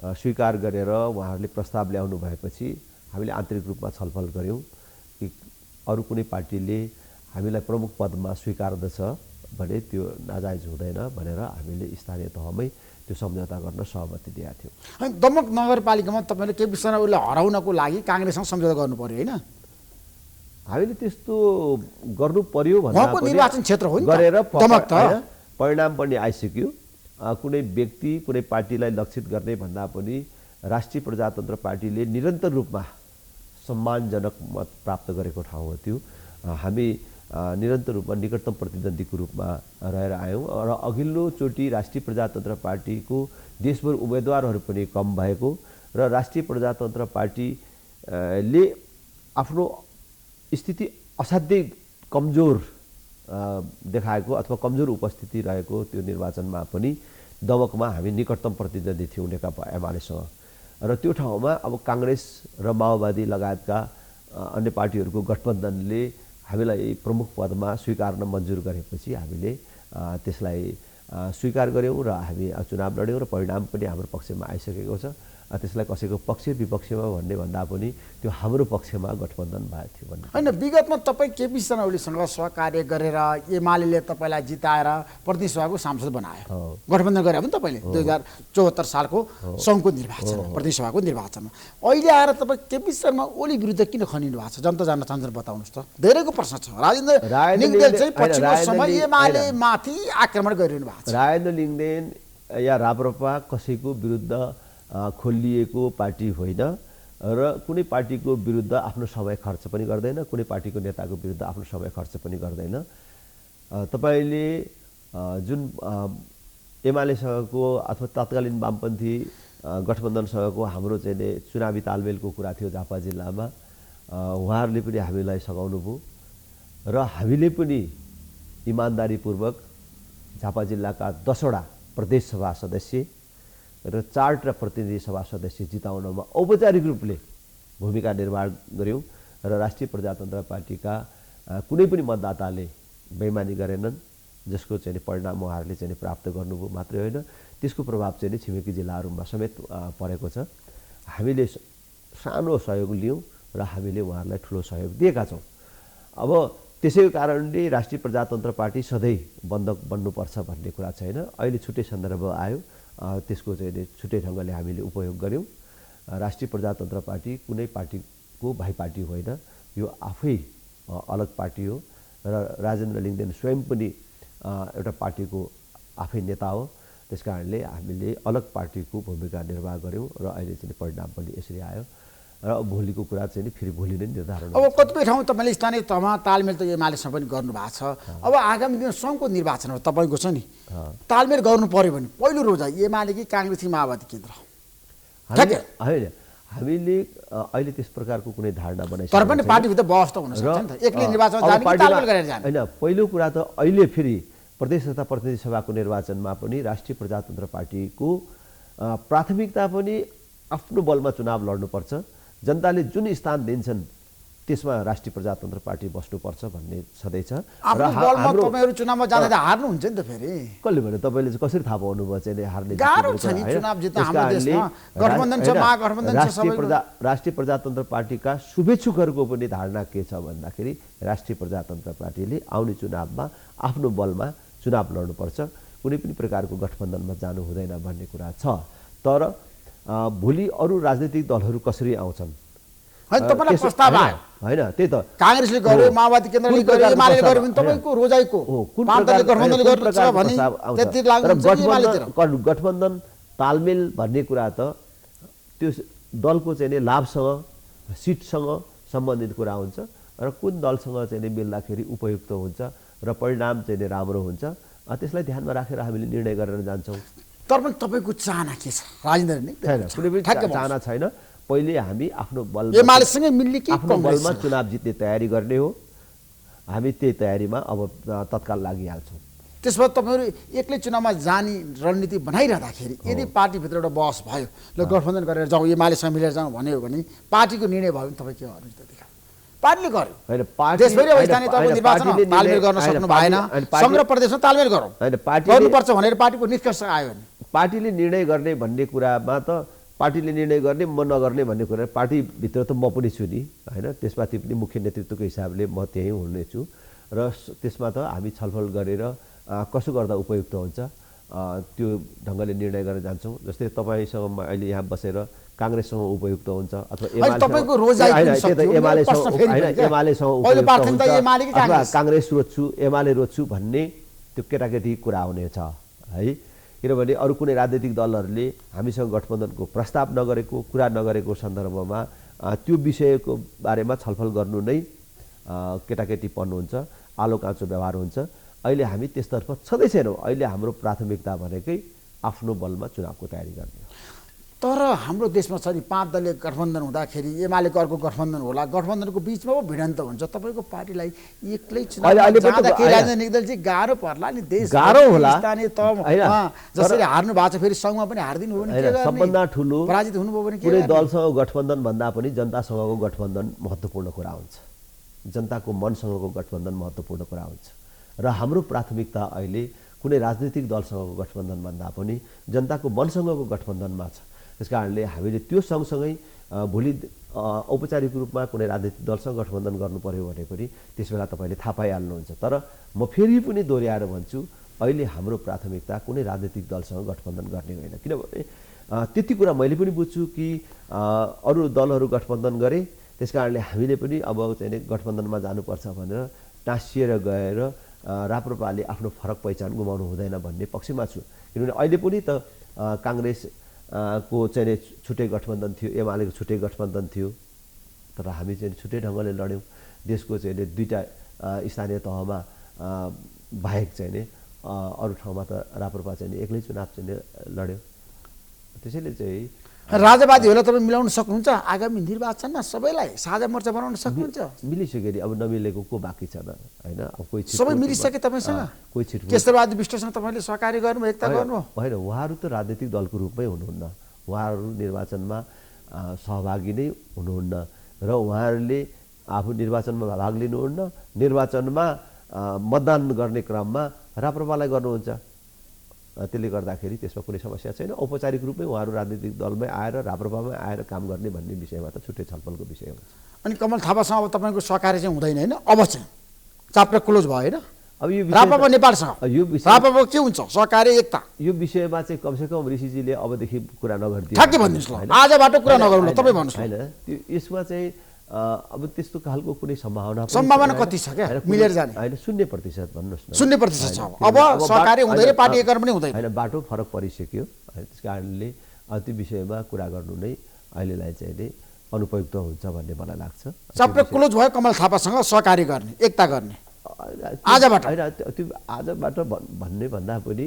स्वीकार गरेर उहाँहरूले प्रस्ताव ल्याउनु भएपछि हामीले आन्तरिक रूपमा छलफल गऱ्यौँ कि अरू कुनै पार्टीले हामीलाई प्रमुख पदमा स्वीकार्दछ भने त्यो नाजायज हुँदैन भनेर हामीले स्थानीय तहमै त्यो सम्झौता गर्न सहमति दिएका थियौँ। अनि दमक नगरपालिकामा तपाईँले केपी शर्मा ओलीलाई हराउनको लागि काङ्ग्रेससँग सम्झौता गर्नु पर्यो होइन? हामीले त्यस्तो गर्नु पर्यो उहाँको निर्वाचन क्षेत्र हो नि त गरेर दमक त। परिणाम पनि आइसक्यो। कुनै व्यक्ति कुनै पार्टीलाई लक्षित गर्ने भन्दा पनि राष्ट्रिय प्रजातन्त्र पार्टीले निरन्तर रूपमा सम्मानजनक मत प्राप्त गरेको ठाउँ हो त्यो। हामी निरन्तर रूपमा निकटतम प्रतिद्वन्दीको रूपमा रहेर आयौँ र अघिल्लोचोटि राष्ट्रिय प्रजातन्त्र पार्टीको देशभर उम्मेदवारहरू पनि कम भएको र राष्ट्रिय प्रजातन्त्र पार्टीले आफ्नो स्थिति असाध्यै कमजोर देखाएको अथवा कमजोर उपस्थिति रहेको त्यो निर्वाचनमा पनि दमकमा हामी निकटतम प्रतिद्वन्दी थियौँ नेकपा एमालेसँग। र त्यो ठाउँमा अब काङ्ग्रेस र माओवादी लगायतका अन्य पार्टीहरूको गठबन्धनले हामीलाई प्रमुख पदमा स्वीकार्न मन्जुर गरेपछि हामीले त्यसलाई स्वीकार गऱ्यौँ र हामी चुनाव लड्यौँ र परिणाम पनि हाम्रो पक्षमा आइसकेको छ। त्यसलाई कसैको पक्ष विपक्षमा भन्ने भन्दा पनि त्यो हाम्रो पक्षमा गठबन्धन भएको थियो भन्ने होइन। विगतमा तपाईँ केपी शर्मा ओलीसँग सहकार्य गरेर एमाले तपाईँलाई जिताएर प्रतिनिधि सभाको सांसद बनायो, गठबन्धन गरे पनि तपाईँले 2074 सालको सङ्घको निर्वाचन प्रतिनिधि सभाको निर्वाचनमा। अहिले आएर तपाईँ केपी शर्मा ओली विरुद्ध किन खनिनु भएको छ? जनता जान्न चाहन्छन्, बताउनुहोस् त। धेरैको प्रश्न छ। राजेन्द्र लिङ्गदेन चाहिँ पछिल्लो समय एमाले माथि आक्रमण गरिरहनु भएको छ। राजेन्द्र लिङ्गदेन या राप्रपा कसैको विरुद्ध खोलिएको पार्टी होइन र कुनै पार्टीको विरुद्ध आफ्नो समय खर्च पनि गर्दैन, कुनै पार्टीको नेताको विरुद्ध आफ्नो समय खर्च पनि गर्दैन। तपाईँले जुन एमालेसँगको अथवा तत्कालीन वामपन्थी गठबन्धनसँगको हाम्रो चाहिँ चुनावी तालमेलको कुरा थियो झापा जिल्लामा, उहाँहरूले पनि हामीलाई सघाउनु भयो र हामीले पनि इमान्दारीपूर्वक झापा जिल्लाका 10वटा प्रदेश सभा सदस्य र 4वटा प्रतिनिधि सभा सदस्य जिताउनमा औपचारिक रूपले भूमिका निर्वाह गऱ्यौँ र राष्ट्रिय प्रजातन्त्र पार्टीका कुनै पनि मतदाताले बेइमानी गरेनन्, जसको चाहिँ परिणाम उहाँहरूले चाहिँ प्राप्त गर्नुभयो मात्रै होइन, त्यसको प्रभाव चाहिँ छिमेकी जिल्लाहरूमा समेत परेको छ। हामीले सानो सहयोग लियौँ र हामीले उहाँहरूलाई ठुलो सहयोग दिएका छौँ। अब त्यसै कारणले राष्ट्रिय प्रजातन्त्र पार्टी सधैँ बन्धक बन्नुपर्छ भन्ने कुरा छैन। अहिले छुट्टै सन्दर्भ आयो, त्यसको चाहिँ छुट्टै ढङ्गले हामीले उपयोग गऱ्यौँ। राष्ट्रिय प्रजातन्त्र पार्टी कुनै पार्टीको भाइ पार्टी होइन, यो आफै अलग पार्टी हो र राजेन्द्र लिङ्गदेन स्वयं पनि एउटा पार्टीको आफै नेता हो। त्यस कारणले हामीले अलग पार्टीको भूमिका निर्वाह गऱ्यौँ र अहिले चाहिँ परिणाम पनि यसरी आयो र भोलिको कुरा चाहिँ फेरि भोलि नै निर्धारण। अब कतिपय ठाउँ तपाईँले स्थानीय तहमा तालमेल त एमालेसँग पनि गर्नुभएको छ। अब आगामी दिन सङ्घको निर्वाचनमा तपाईँको छ नि तालमेल गर्नु पर्यो भने पहिलो रोजा एमाले कि काङ्ग्रेस कि माओवादी केन्द्र? होइन, हामीले अहिले त्यस प्रकारको कुनै धारणा बनाइसकेको तर पनि पार्टीभित्र बहस त हुन सक्छ नि त, एक्लै निर्वाचन जाने कि तालमेल गरेर जाने? होइन, पहिलो कुरा त अहिले फेरि प्रदेश तथा प्रतिनिधि सभाको निर्वाचनमा पनि राष्ट्रिय प्रजातन्त्र पार्टीको प्राथमिकता पनि आफ्नो बलमा चुनाव लड्नुपर्छ। जनताले जुन स्थान दिन्छन् त्यसमा राष्ट्रिय प्रजातन्त्र पार्टी बस्नुपर्छ भन्ने छँदैछ। र तपाईँहरू चुनावमा जाँदा त हार्नुहुन्छ नि त फेरि? कसले भन्यो? तपाईँले चाहिँ कसरी थाहा पाउनुभयो चाहिँ हार्ने? गाह्रो छ नि चुनाव जित्न हाम्रो देशमा, गठबन्धन छ, महागठबन्धन छ। राष्ट्रिय प्रजातन्त्र पार्टीका शुभेच्छुकहरूको पनि धारणा के छ भन्दाखेरि राष्ट्रिय प्रजातन्त्र पार्टीले आउने चुनावमा आफ्नो बलमा चुनाव लड्नुपर्छ, कुनै पनि प्रकारको गठबन्धनमा जानु हुँदैन भन्ने कुरा छ। तर भोलि अरू राजनीतिक दलहरू कसरी आउँछन् होइन तपाईँलाई त्यसो- प्रस्ताव होइन, आयो होइन त्यही त काङ्ग्रेसले गर्यो हो। माओवादी केन्द्रले कुन गर्यो प्रकारको एमाले गर्यो भने प्रस्ताव- तपाईँको रोजाइको हो, कुन पाँच दलले प्रकार- गठबन्धन कुन गर्नु छ प्रकारको भने प्रस्ताव आउँछ? त्यति लाग्नु तर हुन्छ एमालेतिर गठबन्धन तालमेल भन्ने कुरा त त्यो दलको चाहिँ नि लाभसँग सिटसँग सम्बन्धित कुरा हुन्छ र कुन दलसँग चाहिँ नि मिल्दाखेरि उपयुक्त हुन्छ र परिणाम चाहिँ नि राम्रो हुन्छ त्यसलाई ध्यानमा राखेर हामीले निर्णय गरेर जान्छौँ। तर पनि तपाईँको चाहना के छ राजनीतिक छैन कुनै पनि चाहना छैन। पहिले हामी आफ्नो बल एमालेसँगै मिल्ने कि आफ्नो बलमा कङ्ग्रेससँग? चुनाव जित्ने तयारी गर्ने हो। हामी त्यही तयारीमा अब तत्काल लागिहाल्छौँ। त्यसो भए तपाईँहरू एक्लै चुनावमा जाने रणनीति बनाइरहँदाखेरि यदि पार्टीभित्र एउटा बहस भयो ल गठबन्धन गरेर जाउँ एमालेसँग मिलेर जाउँ भन्यो भने पार्टीको निर्णय भयो भने तपाईँ के गर्नुहुन्छ त्यतिखेर पार्टीले गर्यो होइन पार्टी देशभरि अब स्थानीय तहको निर्वाचन तालमेल गर्न सक्नु भएन सङ्घ र प्रदेशमा तालमेल गरौँ होइन गर्नुपर्छ भनेर पार्टीको निष्कर्ष आयो भने पार्टीले निर्णय गर्ने भन्ने कुरामा त पार्टीले निर्णय गर्ने म नगर्ने भन्ने कुरा पार्टीभित्र त म पनि छु नि होइन त्यसमाथि पनि मुख्य नेतृत्वको हिसाबले म त्यहीँ हुनेछु र त्यसमा त हामी छलफल गरेर कसो गर्दा उपयुक्त हुन्छ त्यो ढङ्गले निर्णय गरेर जान्छौँ। जस्तै तपाईँसँग म अहिले यहाँ बसेर काङ्ग्रेससँग उपयुक्त हुन्छ अथवा तपाईँको रोजाइ पनि सक्यो, प्रश्न फेरि पनि क्या? एमालेसँग पहिलो उपयुक्त प्राथमिकता हुन्छ एमाले कि अथवा काङ्ग्रेस? काङ्ग्रेस रोज्छु एमाले रोज्छु भन्ने त्यो केटाकेटी कुरा हुनेछ है। किनभने अरू कुनै राजनीतिक दलहरूले हामीसँग गठबन्धनको प्रस्ताव नगरेको कुरा नगरेको सन्दर्भमा त्यो विषयको बारेमा छलफल गर्नु नै केटाकेटी पर्नुहुन्छ आलो काँचो व्यवहार हुन्छ। अहिले हामी त्यसतर्फ छँदै छैनौँ। अहिले हाम्रो प्राथमिकता भनेकै आफ्नो बलमा चुनावको तयारी गर्ने हो। तर हाम्रो देशमा छ नि 5 दलीय गठबन्धन हुँदाखेरि एमालेको अर्को गठबन्धन होला गठबन्धनको बिचमा पो भिडन्त हुन्छ तपाईँको पार्टीलाई एक्लै चुनाव अहिले पनि त जाँदाखेरि होइन। राजनीतिक दल चाहिँ गाह्रो पर्ला नि देश गाह्रो होला। स्थानीय तहमा होइन। जसरी हार्नु भएको छ फेरि सङ्घमा पनि हारिदिनु हो भने के होइन गर्ने? सबभन्दा ठुलो पराजित हुनुभयो भने के कुनै गर्ने? दलसँग गठबन्धन भन्दा पनि जनतासँगको गठबन्धन महत्त्वपूर्ण कुरा हुन्छ। जनताको मनसँगको गठबन्धन महत्त्वपूर्ण कुरा हुन्छ र हाम्रो प्राथमिकता अहिले कुनै राजनीतिक दलसँगको गठबन्धन भन्दा पनि जनताको मनसँगको गठबन्धनमा छ। त्यस कारणले हामीले त्यो सँगसँगै भोलि औपचारिक रूपमा कुनै राजनीतिक दलसँग गठबन्धन गर्नु पर्यो भने पनि त्यस बेला तपाईँले थाहा पाइहाल्नुहुन्छ। तर म फेरि पनि दोहोऱ्याएर भन्छु अहिले हाम्रो प्राथमिकता कुनै राजनीतिक दलसँग गठबन्धन गर्ने होइन। किनभने त्यति कुरा मैले पनि बुझ्छु कि अरू दलहरू गठबन्धन गरे त्यस कारणले हामीले पनि अब चाहिँ गठबन्धनमा जानुपर्छ भनेर टाँसिएर गएर राप्रपाले आफ्नो फरक पहिचान गुमाउनु हुँदैन भन्ने पक्षमा छु। किनभने अहिले पनि त काङ्ग्रेस को चाहिँ छुट्टै गठबन्धन थियो एमालेको छुट्टै गठबन्धन थियो तर हामी चाहिँ छुट्टै ढङ्गले लड्यौँ। देशको चाहिँ दुईवटा स्थानीय तहमा बाहेक चाहिँ नि अरू ठाउँमा त राप्रपा चाहिँ एक्लै चुनाव चाहिँ लड्यो। त्यसैले चाहिँ राजावादीहरूलाई तपाईँ मिलाउन सक्नुहुन्छ आगामी निर्वाचनमा सबैलाई साझा मोर्चा बनाउन सक्नुहुन्छ? मिलिसक्यो नि अब नमिलेको को बाँकी छ त होइन। अब कोही सबै मिलिसके तपाईँसँग कोही छिटो केशरबहादुर विष्टसँग तपाईँले सहकारी गर्नु एकता गर्नु होइन उहाँहरू त राजनीतिक दलको रूपमै हुनुहुन्न। उहाँहरू निर्वाचनमा सहभागी नै हुनुहुन्न र उहाँहरूले आफू निर्वाचनमा भाग लिनुहुन्न। निर्वाचनमा मतदान गर्ने क्रममा राप्रपालाई गर्नुहुन्छ। त्यसले गर्दाखेरि त्यसमा कुनै समस्या छैन। औपचारिक रूपमै उहाँहरू राजनीतिक दलमै आएर राप्रपामै आएर काम गर्ने भन्ने विषयमा त छुट्टै छलफलको विषय हुन्छ। अनि कमल थापासँग अब तपाईँको सहकारी चाहिँ हुँदैन होइन? अब चाहिँ चाप्टर क्लोज भयो होइन? अब यो राप्रपा नेपालसँग यो विषय राप्रपा के हुन्छ सहकारी एकता यो विषयमा चाहिँ कमसेकम ऋषिजीले अबदेखि कुरा नगरिदिनु ठ्याक्कै भनिदिनुहोस् ल आजबाट कुरा नगरौँ ल तपाईँ भन्नुहोस् होइन त्यो यसमा चाहिँ अब त्यस्तो खालको कुनै सम्भावना सम्भावना कति छ क्या मिलेर जाने? होइन 0% भन्नुहोस् न। 0% छ अब सहकारी हुँदैन पार्टी एकीकरण पनि हुँदैन होइन बाटो फरक परिसक्यो। त्यस कारणले त्यो विषयमा कुरा गर्नु नै अहिलेलाई चाहिँ नि अनुपयुक्त हुन्छ भन्ने मलाई लाग्छ। चाप्टर क्लोज भयो कमल थापासँग सहकारी गर्ने एकता गर्ने आजबाट? होइन त्यो आजबाट भन्ने भन्दा पनि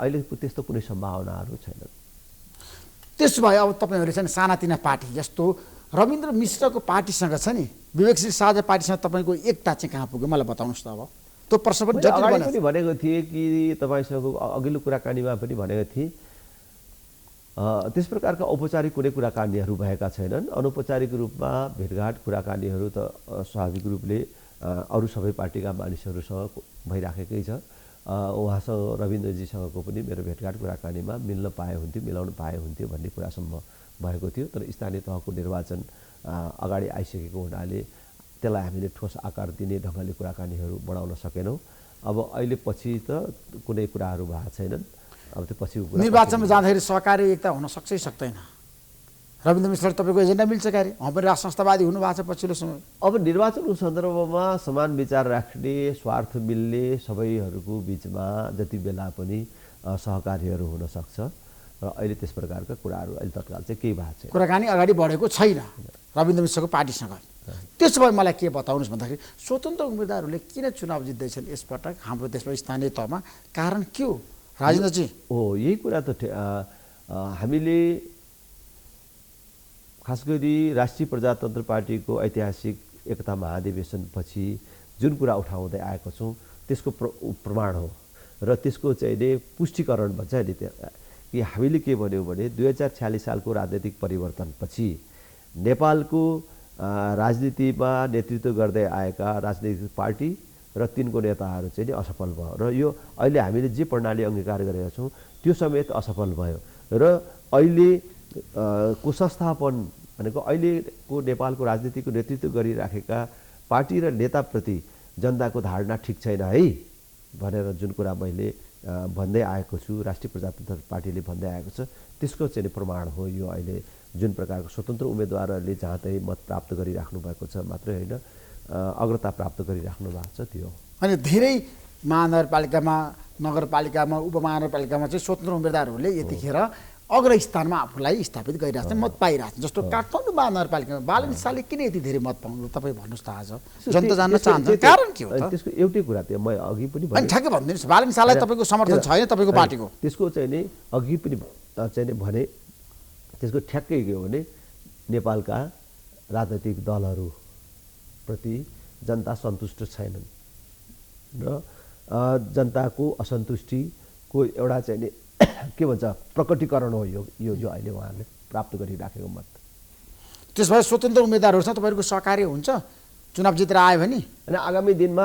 अहिले त्यस्तो कुनै सम्भावनाहरू छैनन्। त्यसो भए अब तपाईँहरू चाहिँ सानातिना पार्टी जस्तो रविन्द्र मिश्रको पार्टीसँग छ नि विवेकशील साझा पार्टीसँग तपाईँको एकता चाहिँ कहाँ पुग्यो मलाई बताउनुहोस् त। अब त्यो प्रश्न पनि जटिल अगाडि बन्यो। पनि भनेको थिएँ कि तपाईँसँग अघिल्लो कुराकानीमा पनि भनेको थिएँ त्यस प्रकारका औपचारिक कुनै कुराकानीहरू भएका छैनन्। अनौपचारिक रूपमा भेटघाट कुराकानीहरू त स्वाभाविक रूपले अरू सबै पार्टीका मानिसहरूसँग भइराखेकै छ। उहाँसँग रविन्द्रजीसँगको पनि मेरो भेटघाट कुराकानीमा मिल्न पाए हुन्थ्यो मिलाउन पाए हुन्थ्यो भन्ने कुरासम्म भएको थियो। तर स्थानीय तहको निर्वाचन अगाडि आइसकेको हुनाले त्यसलाई हामीले ठोस आकार दिने ढङ्गले कुराकानीहरू बढाउन सकेनौँ। अब अहिले पछि त कुनै कुराहरू भएको छैनन्। अब त्यो पछिको कुरा निर्वाचनमा जाँदाखेरि सहकारी एकता हुन सक्छै सक्दैन। रविन्द्र मिश्र तपाईँको एजेन्डा मिल्छ क्यारे, उहाँ पनि राष्ट्र संस्थावादी हुनुभएको छ पछिल्लो समय। अब निर्वाचनको सन्दर्भमा समान विचार राख्ने, स्वार्थ मिल्ने सबैहरूको बिचमा जति बेला पनि सहकार्यहरू हुन सक्छ र अहिले त्यस प्रकारका कुराहरू अहिले तत्काल चाहिँ केही भएको छैन। कुराकानी अगाडि बढेको छैन रविन्द्र मिश्रको पार्टीसँग। त्यसो भए मलाई के बताउनुहोस् भन्दाखेरि स्वतन्त्र उम्मेदवारहरूले किन चुनाव जित्दैछन् यसपटक हाम्रो देशमा स्थानीय तहमा, कारण के हो राजेन्द्रजी? हो, यही कुरा त हामीले खास गरी राष्ट्रिय प्रजातन्त्र पार्टीको ऐतिहासिक एकता महाधिवेशनपछि जुन कुरा उठाउँदै आएको छौँ त्यसको प्रमाण हो र त्यसको चाहिँ नि पुष्टिकरण भन्छ नि कि हामीले के भन्यौँ भने 2046 सालको राजनीतिक परिवर्तनपछि नेपालको राजनीतिमा नेतृत्व गर्दै आएका राजनीतिक पार्टी र तिनको नेताहरू चाहिँ नि असफल भयो र यो अहिले हामीले जे प्रणाली अङ्गीकार गरेका छौँ त्यो समेत असफल भयो र अहिले को संस्थापन भनेको अहिलेको नेपालको राजनीतिको नेतृत्व गरिराखेका पार्टी र नेताप्रति जनताको धारणा ठिक छैन है भनेर जुन कुरा मैले भन्दै आएको छु, राष्ट्रिय प्रजातन्त्र पार्टीले भन्दै आएको छ, त्यसको चाहिँ प्रमाण हो यो अहिले जुन प्रकारको स्वतन्त्र उम्मेदवारहरूले जहाँ चाहिँ मत प्राप्त गरिराख्नु भएको छ मात्रै होइन अग्रता प्राप्त गरिराख्नु भएको छ त्यो। अनि धेरै महानगरपालिकामा, नगरपालिकामा, उपमहानगरपालिकामा चाहिँ स्वतन्त्र उम्मेदवारहरूले यतिखेर अग्र स्थानमा आफूलाई स्थापित गरिरहेको छ, मत पाइरहेको छ। जस्तो काठमाडौँ महानगरपालिकामा बालन शाहले किन यति धेरै मत पाउनु तपाईँ भन्नुहोस् त आज? जनता जान्न चाहन्छ, कारण के हो त? त्यसको एउटै कुरा थियो, म अघि पनि अनि ठ्याक्कै भनिदिनुहोस्, बालन शाहलाई तपाईँको समर्थन छैन तपाईँको पार्टीको? त्यसको चाहिँ नि अघि पनि चाहिँ भने त्यसको ठ्याक्कै के हो भने नेपालका राजनैतिक दलहरूप्रति जनता सन्तुष्ट छैनन् र जनताको असन्तुष्टिको एउटा चाहिँ नि के भन्छ प्रकटीकरण हो यो जो अहिले उहाँहरूले प्राप्त गरिराखेको मत। त्यसो भए स्वतन्त्र उम्मेदवारहरूसँग तपाईँको सहकार्य हुन्छ चुनाव जितेर आयो भने? अनि आगामी दिनमा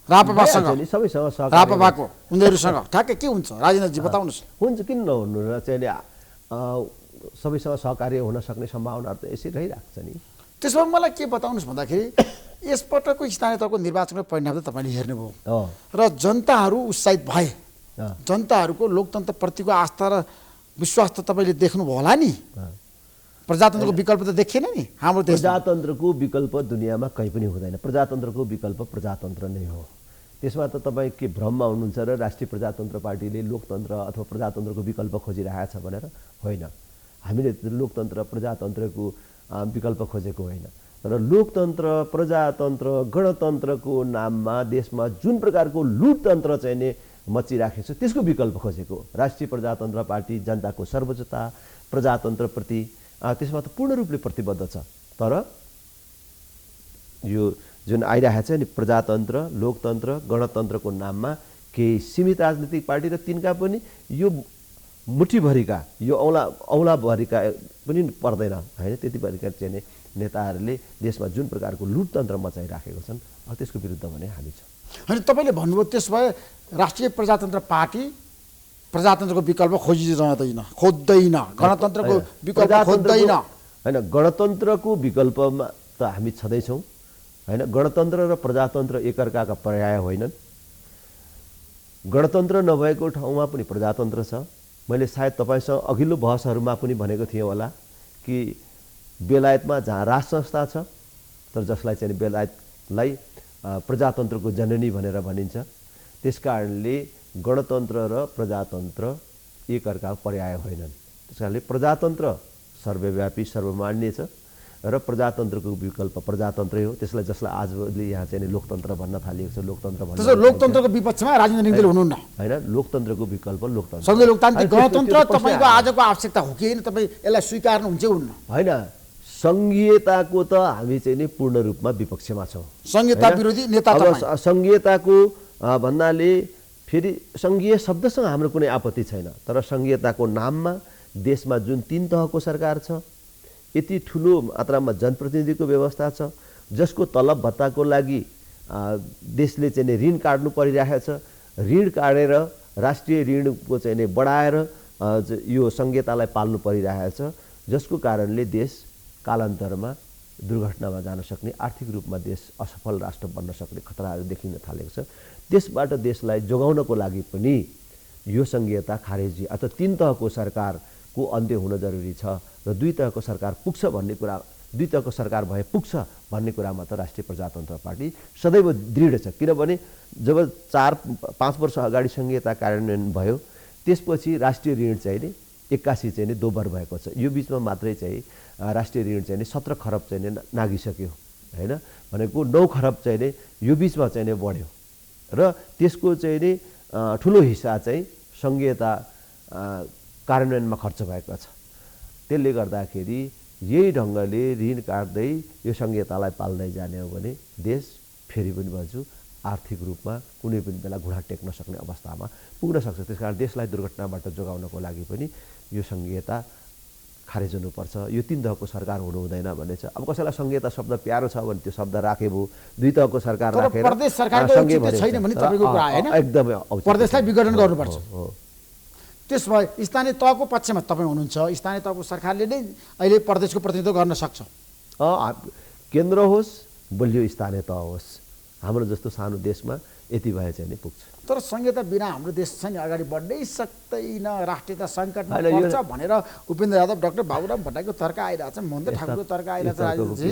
राप्रपासँग, सबैसँग सहकार्य, राप्रपाको उनीहरूसँग ठ्याक्कै के हुन्छ राजेन्द्रजी बताउनुहोस्? हुन्छ, किन नहुनु र चाहिँ सबैसँग सहकार्य हुन सक्ने सम्भावनाहरू त यसै रहिरहेको छ नि। त्यसो भए मलाई के बताउनुहोस् भन्दाखेरि यसपटकको स्थानीय तहको निर्वाचनको परिणाम त तपाईँले हेर्नुभयो र जनताहरू उत्साहित भए, जनताहरूको लोकतन्त्रप्रतिको आस्था र विश्वास त तपाईँले देख्नुभयो होला नि। प्रजातन्त्रको विकल्प त देखिएन नि हाम्रो देशमा। प्रजातन्त्रको विकल्प दुनियाँमा कहीँ पनि हुँदैन। प्रजातन्त्रको विकल्प प्रजातन्त्र नै हो। त्यसमा त तपाईँ के भ्रममा हुनुहुन्छ र राष्ट्रिय प्रजातन्त्र पार्टीले लोकतन्त्र अथवा प्रजातन्त्रको विकल्प खोजिरहेको छ भनेर? होइन, हामीले लोकतन्त्र प्रजातन्त्रको विकल्प खोजेको होइन। तर लोकतन्त्र, प्रजातन्त्र, गणतन्त्रको नाममा देशमा जुन प्रकारको लुटतन्त्र चाहिँ नि मचिराखेको छ त्यसको विकल्प खोजेको राष्ट्रिय प्रजातन्त्र पार्टी जनताको सर्वोच्चता प्रजातन्त्रप्रति त्यसमा त पूर्ण रूपले प्रतिबद्ध छ। तर यो जुन आइरहेको छ नि प्रजातन्त्र, लोकतन्त्र, गणतन्त्रको नाममा केही सीमित राजनीतिक पार्टी र तिनका पनि यो मुठीभरिका, यो औँलाभरिका पनि पर्दैन होइन, त्यति भरिका चाहिँ नि नेताहरूले देशमा जुन प्रकारको लुटतन्त्र मचाइराखेको छन् त्यसको विरुद्ध भने हामी छ। अनि तपाईँले भन्नुभयो त्यसो भए राष्ट्रिय प्रजातन्त्र पार्टी प्रजातन्त्रको विकल्प खोज्दैन, गणतन्त्रको विकल्प खोज्दैन। होइन, गणतन्त्रको विकल्पमा त हामी छँदैछौँ होइन। गणतन्त्र र प्रजातन्त्र एकअर्काका पर्याय होइनन्। गणतन्त्र नभएको ठाउँमा पनि प्रजातन्त्र छ। मैले सायद तपाईँसँग अघिल्लो बहसहरूमा पनि भनेको थिएँ होला कि बेलायतमा जहाँ राज संस्था छ तर जसलाई चाहिँ बेलायतलाई प्रजातन्त्रको जननी भनेर भनिन्छ, त्यस कारणले गणतन्त्र र प्रजातन्त्र एकअर्काको पर्याय होइनन्। त्यस कारणले प्रजातन्त्र सर्वव्यापी सर्वमान्य छ र प्रजातन्त्रको विकल्प प्रजातन्त्रै हो। त्यसलाई जसलाई आजले यहाँ चाहिँ लोकतन्त्र भन्न थालिएको छ, लोकतन्त्र भन्छ। लोकतन्त्रको विपक्षमा राजेन्द्र निगदेल हुनुहुन्न होइन, लोकतन्त्रको विकल्प लोकतन्त्र। सँगै लोकतान्त्रिक गणतन्त्र तपाईँको आजको आवश्यकता हो कि होइन? तपाईँ यसलाई स्वीकार्नुहुन्छ हुन्न? होइन, सङ्घीयताको त हामी चाहिँ नि पूर्ण रूपमा विपक्षमा छौँ। संहिता विरोधी नेता तपाईँ? सङ्घीयताको भन्नाले फेरि सङ्घीय शब्दसँग हाम्रो कुनै आपत्ति छैन, तर सङ्घीयताको नाममा देशमा जुन 3 तहको सरकार छ, यति ठुलो मात्रामा जनप्रतिनिधिको व्यवस्था छ, जसको तलब भत्ताको लागि देशले चाहिँ ऋण काट्नु परिरहेको छ, ऋण काटेर राष्ट्रिय ऋणको चाहिँ बढाएर यो सङ्घीयतालाई पाल्नु परिरहेको छ, जसको कारणले देश कालान्तरमा दुर्घटनामा जान सक्ने, आर्थिक रूपमा देश असफल राष्ट्र बन्न सक्ने खतराहरू देखिन थालेको छ। त्यसबाट देशलाई जोगाउनको लागि पनि यो सङ्घीयता खारेजी अथवा 3 तहको सरकारको अन्त्य हुन जरुरी छ र 2 तहको सरकार पुग्छ भन्ने कुरा 2 तहको सरकार भए पुग्छ भन्ने कुरामा त राष्ट्रिय प्रजातन्त्र पार्टी सदैव दृढ छ। किनभने जब 4-5 वर्ष अगाडि सङ्घीयता कार्यान्वयन भयो त्यसपछि राष्ट्रिय ऋण चाहिँ नि 81 चाहिँ नि दोब्बर भएको छ। यो बिचमा मात्रै चाहिँ राष्ट्रिय ऋण चाहिँ नि 17 खरब चाहिँ नि नागिसक्यो हैन, भनेको 9 खरब चाहिँ नि यो बिचमा चाहिँ नि बढ्यो र त्यसको चाहिँ नि ठुलो हिस्सा चाहिँ सङ्घीयता कार्यान्वयनमा खर्च भएको छ। त्यसले गर्दाखेरि यही ढङ्गले ऋण काट्दै यो सङ्घीयतालाई पाल्दै जाने हो भने देश फेरि पनि भन्छु आर्थिक रूपमा कुनै पनि बेला घुँडा टेक्न सक्ने अवस्थामा पुग्न सक्छ। त्यसकारण देशलाई दुर्घटनाबाट जोगाउनको लागि पनि यो सङ्घीयता खारेज हुनुपर्छ। यो 3 तहको सरकार हुनु हुँदैन भन्ने छ। अब कसैलाई सङ्घीयता शब्द प्यारो छ भने त्यो शब्द राखे भो 2 तहको सरकार राखेर प्रदेश सरकारको औचित्य छैन भने तपाईको कुरा हैन, एकदमै औचित्य प्रदेशलाई विघटन गर्नुपर्छ। हो। त्यसभए स्थानीय तहको पक्षमा तपाईँ हुनुहुन्छ, स्थानीय तहको सरकारले नै अहिले प्रदेशको प्रतिनिधित्व गर्न सक्छ। केन्द्र होस् बलियो स्थानीय तह होस्, हाम्रो जस्तो सानो देशमा यति भए चाहिँ नि पुग्छ। तर संहिता बिना हाम्रो देश चाहिँ अगाडि बढ्नै सक्दैन, राष्ट्रियता सङ्कटमा पर्छ भनेर उपेन्द्र यादव डाक्टर बाबुराम भट्टराईको तर्क आइरहेछ, मोहन ठाकुरको तर्क आइरहेछ। राजनीति